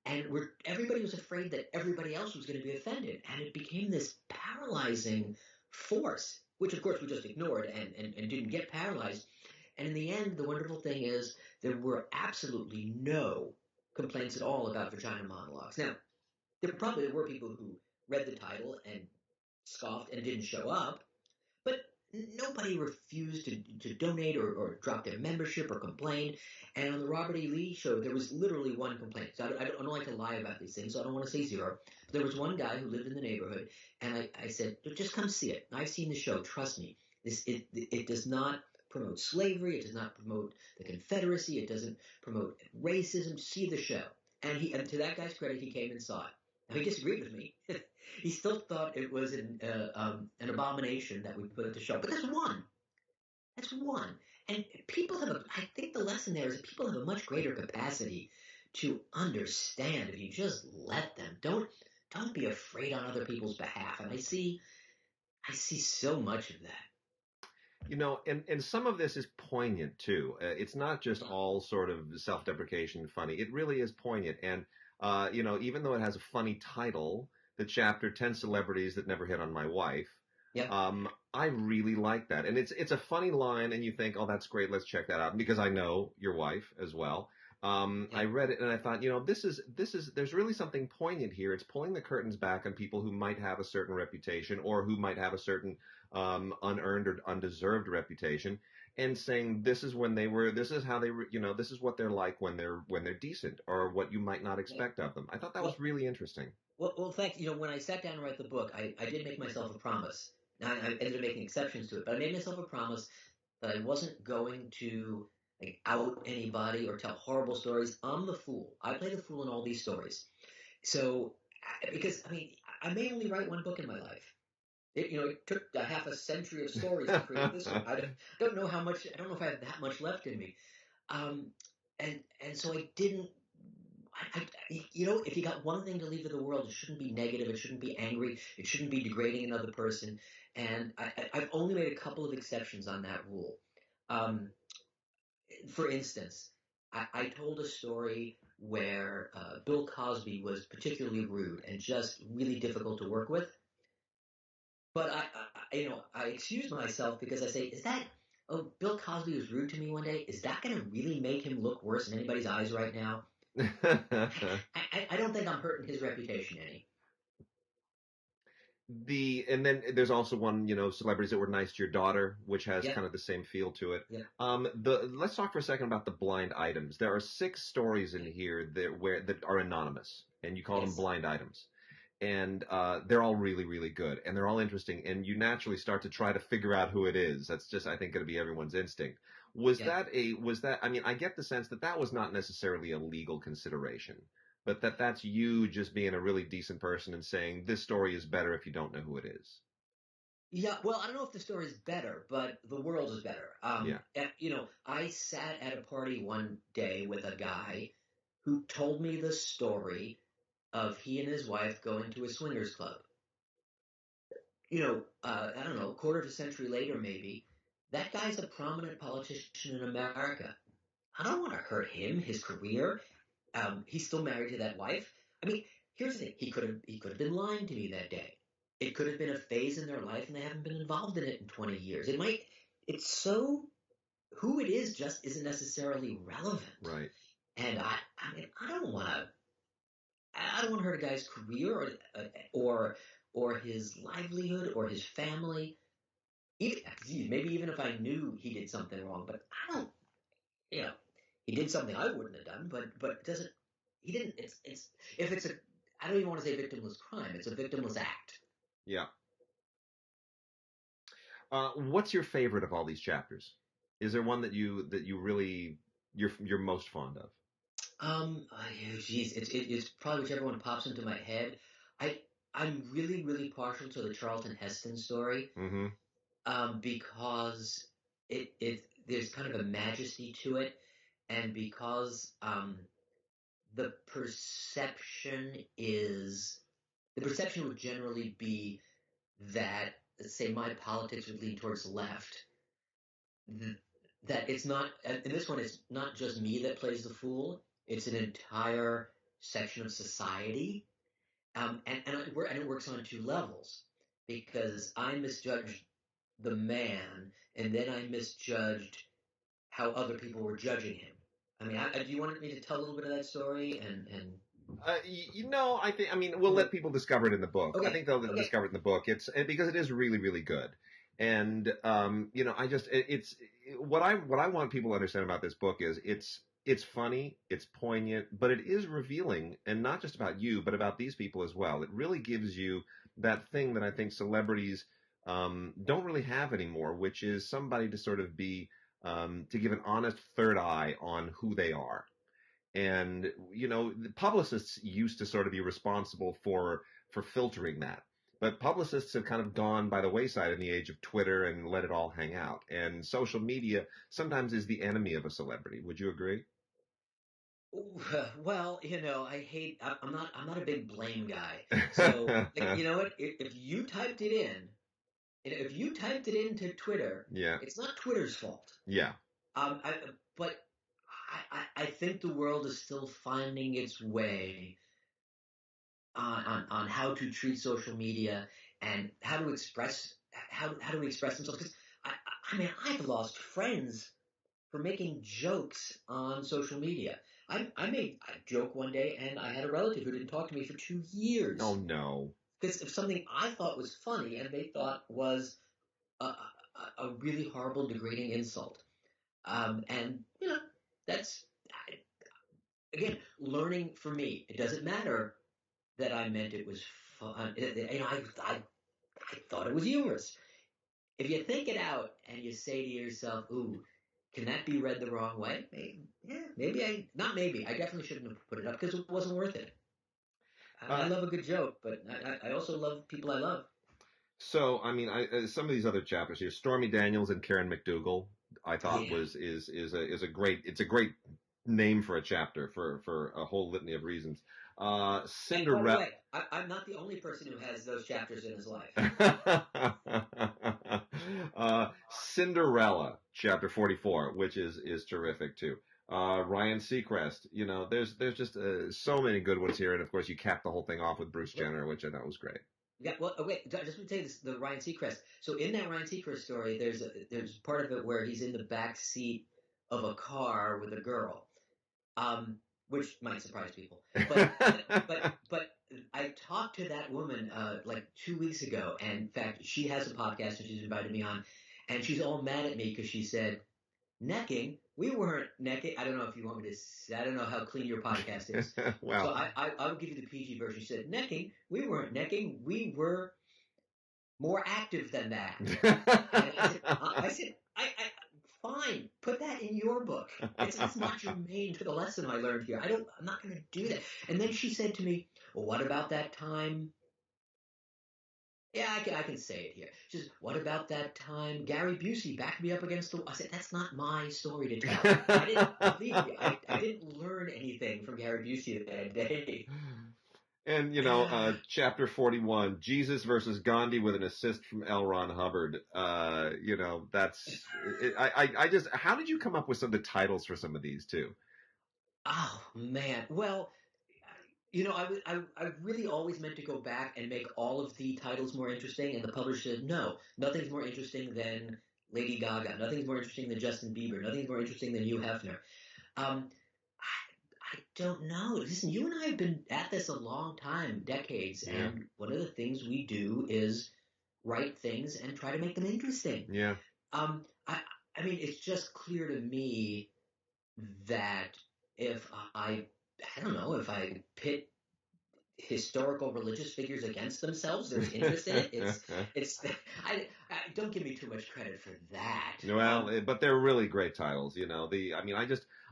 And everybody was afraid that everybody else was going to be offended. And it became this paralyzing force, which of course we just ignored and didn't get paralyzed. And in the end, the wonderful thing is there were absolutely no complaints at all about vagina monologues. Now, there probably were people who read the title and scoffed and didn't show up, but nobody refused to donate or drop their membership or complain. And on the Robert E. Lee show, there was literally one complaint. So I don't like to lie about these things, so I don't want to say zero. But there was one guy who lived in the neighborhood, and I said, "Just come see it. I've seen the show. Trust me. It does not promote slavery. It does not promote the Confederacy. It doesn't promote racism. See the show." And to that guy's credit, he came and saw it. Now, he disagreed with me. He still thought it was an abomination that we put at the show. But that's one. That's one. And people I think the lesson there is that people have a much greater capacity to understand if you just let them. Don't be afraid on other people's behalf. And I see so much of that. And some of this is poignant too. It's not just all sort of self-deprecation and funny. It really is poignant. And, even though it has a funny title, the chapter 10 Celebrities That Never Hit on My Wife, I really like that. And it's a funny line, and you think, "Oh, that's great. Let's check that out." Because I know your wife as well. I read it and I thought, there's really something poignant here. It's pulling the curtains back on people who might have a certain reputation or who might have a certain unearned or undeserved reputation, and saying this is how they were, this is what they're like when they're decent, or what you might not expect of them. I thought that was really interesting. Well, thanks. When I sat down to write the book, I did make myself a promise. Now, I ended up making exceptions to it, but I made myself a promise that I wasn't going to out anybody or tell horrible stories. I'm the fool. I play the fool in all these stories. So, because I may only write one book in my life. It took a half a century of stories to create this one. I don't know how much. I don't know if I have that much left in me. And so I didn't. If you got one thing to leave to the world, it shouldn't be negative. It shouldn't be angry. It shouldn't be degrading another person. And I've only made a couple of exceptions on that rule. For instance, I told a story where Bill Cosby was particularly rude and just really difficult to work with. But I excused myself because I say, Bill Cosby was rude to me one day. Is that going to really make him look worse in anybody's eyes right now? I don't think I'm hurting his reputation any. And then there's also one, celebrities that were nice to your daughter, which has Yep. kind of the same feel to it. Yep. Let's talk for a second about the blind items. There are 6 stories in here that are anonymous, and you call them Yes. blind items. And they're all really, really good, and they're all interesting, and you naturally start to try to figure out who it is. That's just, I think, going to be everyone's instinct. Was Yeah. that, I mean, I get the sense that that was not necessarily a legal consideration, but that's you just being a really decent person and saying this story is better if you don't know who it is. Yeah, well, I don't know if the story is better, but the world is better. Yeah. I sat at a party one day with a guy who told me the story of he and his wife going to a swingers club. I don't know, a quarter of a century later, maybe, that guy's a prominent politician in America. I don't want to hurt him, his career. He's still married to that wife. I mean, here's the thing: he could have been lying to me that day. It could have been a phase in their life, and they haven't been involved in it in 20 years. It's so who it is just isn't necessarily relevant. Right. And I mean, I don't want to hurt a guy's career or his livelihood or his family. Maybe even if I knew he did something wrong, but I don't. You know, he did something I wouldn't have done, but it doesn't. He didn't. It's if it's a. I don't even want to say victimless crime. It's a victimless act. Yeah. What's your favorite of all these chapters? Is there one that you really you're most fond of? Geez, it's probably whichever one pops into my head. I I'm really really partial to the Charlton Heston story. Mm-hmm. Because it there's kind of a majesty to it, and because the perception is the perception would generally be that, say, my politics would lean towards the left. That it's not, in this one, it's not just me that plays the fool. It's an entire section of society, and it works on 2 levels because I misjudged the man, and then I misjudged how other people were judging him. I mean, do you want me to tell a little bit of that story? I mean, we'll let people discover it in the book. Okay. I think they'll discover it in the book. Because it is really, really good. And it's what I want people to understand about this book is it's funny, it's poignant, but it is revealing, and not just about you, but about these people as well. It really gives you that thing that I think celebrities don't really have anymore, which is somebody to sort of be to give an honest third eye on who they are. And the publicists used to sort of be responsible for filtering that, but publicists have kind of gone by the wayside in the age of Twitter and let it all hang out, and social media sometimes is the enemy of a celebrity. Would you agree? Well, I'm not a big blame guy. So, you know what? If you typed it in, if you typed it into Twitter, Yeah. it's not Twitter's fault. Yeah. But I think the world is still finding its way on how to treat social media and how to express themselves. Because I mean, I've lost friends for making jokes on social media. I made a joke one day, and I had a relative who didn't talk to me for 2 years. Oh no! Because of something I thought was funny, and they thought was a really horrible, degrading insult. And that's again learning for me. It doesn't matter that I meant it was fun. I thought it was humorous. If you think it out and you say to yourself, "Ooh, can that be read the wrong way?" Maybe I definitely shouldn't have put it up because it wasn't worth it. I love a good joke, but I also love people I love. So, I mean, some of these other chapters here, Stormy Daniels and Karen McDougal, I thought is a great name for a chapter for a whole litany of reasons. Cinderella. By the way, I'm not the only person who has those chapters in his life. Cinderella, chapter 44, which is terrific too. Ryan Seacrest, there's just so many good ones here, and of course you cap the whole thing off with Bruce Jenner, which I thought was great. Yeah, well, okay, just let me tell you this, the Ryan Seacrest. So in that Ryan Seacrest story, there's part of it where he's in the back seat of a car with a girl. which might surprise people. But I talked to that woman like 2 weeks ago, and in fact, she has a podcast and she's invited me on, and she's all mad at me because she said, necking? We weren't necking. I don't know if you want me to. I don't know how clean your podcast is. Well, so I will give you the PG version. She said, necking? We weren't necking. We were more active than that. And I said, fine, put that in your book. It's not germane to the lesson I learned here. I'm not going to do that. And then she said to me, well, what about that time? Yeah, I can say it here. She says, what about that time Gary Busey backed me up against the wall? I said, that's not my story to tell. I didn't believe me. I didn't learn anything from Gary Busey that day. And, chapter 41, Jesus versus Gandhi with an assist from L. Ron Hubbard. That's, I just, how did you come up with some of the titles for some of these too? Oh, man. Well, I really always meant to go back and make all of the titles more interesting, and the publisher said, no, nothing's more interesting than Lady Gaga. Nothing's more interesting than Justin Bieber. Nothing's more interesting than Hugh Hefner. I don't know. Listen, you and I have been at this a long time, decades, and one of the things we do is write things and try to make them interesting. Yeah. I mean, it's just clear to me that if I don't know, if I pit historical religious figures against themselves, there's interest in it. I don't give me too much credit for that. Well, but they're really great titles,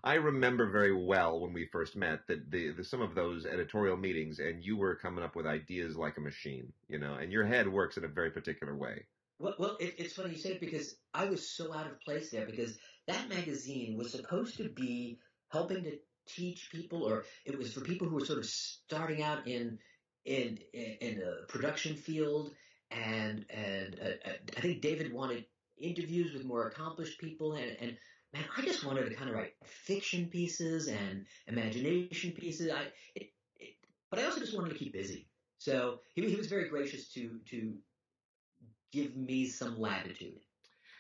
I remember very well when we first met that some of those editorial meetings, and you were coming up with ideas like a machine, and your head works in a very particular way. Well, it's funny you say it, because I was so out of place there, because that magazine was supposed to be helping to teach people, or it was for people who were sort of starting out in a production field, and I think David wanted interviews with more accomplished people, and man, I just wanted to kind of write fiction pieces and imagination pieces. But I also just wanted to keep busy. So he was very gracious to give me some latitude.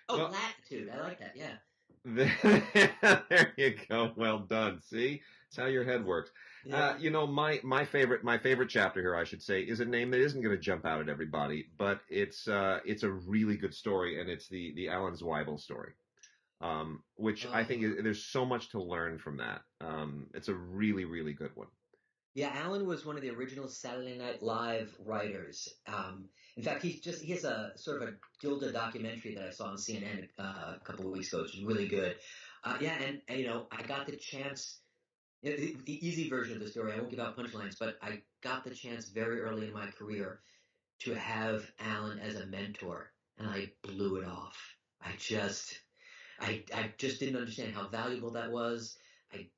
Oh, well, latitude. I like that. Yeah. There you go. Well done. See, it's how your head works. Yeah. My favorite chapter here, I should say, is a name that isn't going to jump out at everybody, but it's a really good story, and it's the Alan Zweibel story. Which I think there's so much to learn from that. It's a really, really good one. Yeah, Alan was one of the original Saturday Night Live writers. In fact, he has a sort of a Gilda documentary that I saw on CNN a couple of weeks ago, which is really good. And I got the chance. The easy version of the story, I won't give out punchlines, but I got the chance very early in my career to have Alan as a mentor, and I blew it off. I just didn't understand how valuable that was. I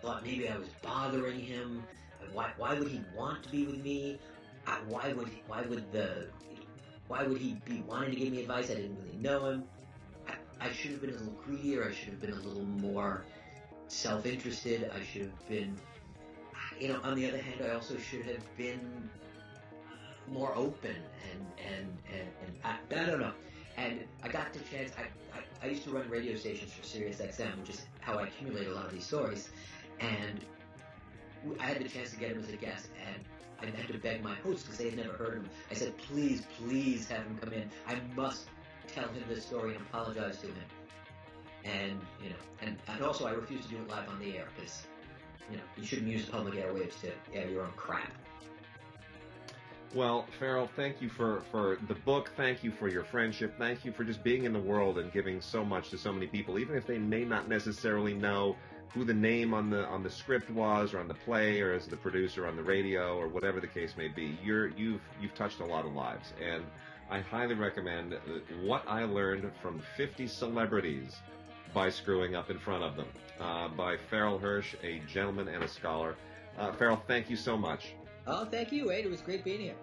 thought maybe I was bothering him. Why would he want to be with me? Why would he be wanting to give me advice? I didn't really know him. I should have been a little greedier. I should have been a little more self-interested. I should have been, on the other hand, I also should have been more open and I don't know. And I got the chance. I used to run radio stations for Sirius XM, which is how I accumulate a lot of these stories. And I had the chance to get him as a guest, and I had to beg my hosts because they had never heard him. I said, please have him come in. I must tell him this story and apologize to him. And and also I refuse to do it live on the air because you shouldn't use public airwaves to air your own crap. Well, Farrell, thank you for the book. Thank you for your friendship. Thank you for just being in the world and giving so much to so many people, even if they may not necessarily know who the name on the script was, or on the play, or as the producer on the radio, or whatever the case may be. You've touched a lot of lives, and I highly recommend What I Learned from 50 Celebrities by Screwing Up in Front of Them, by Farrell Hirsch, a gentleman and a scholar. Farrell, thank you so much. Oh, thank you, Wade. It was great being here.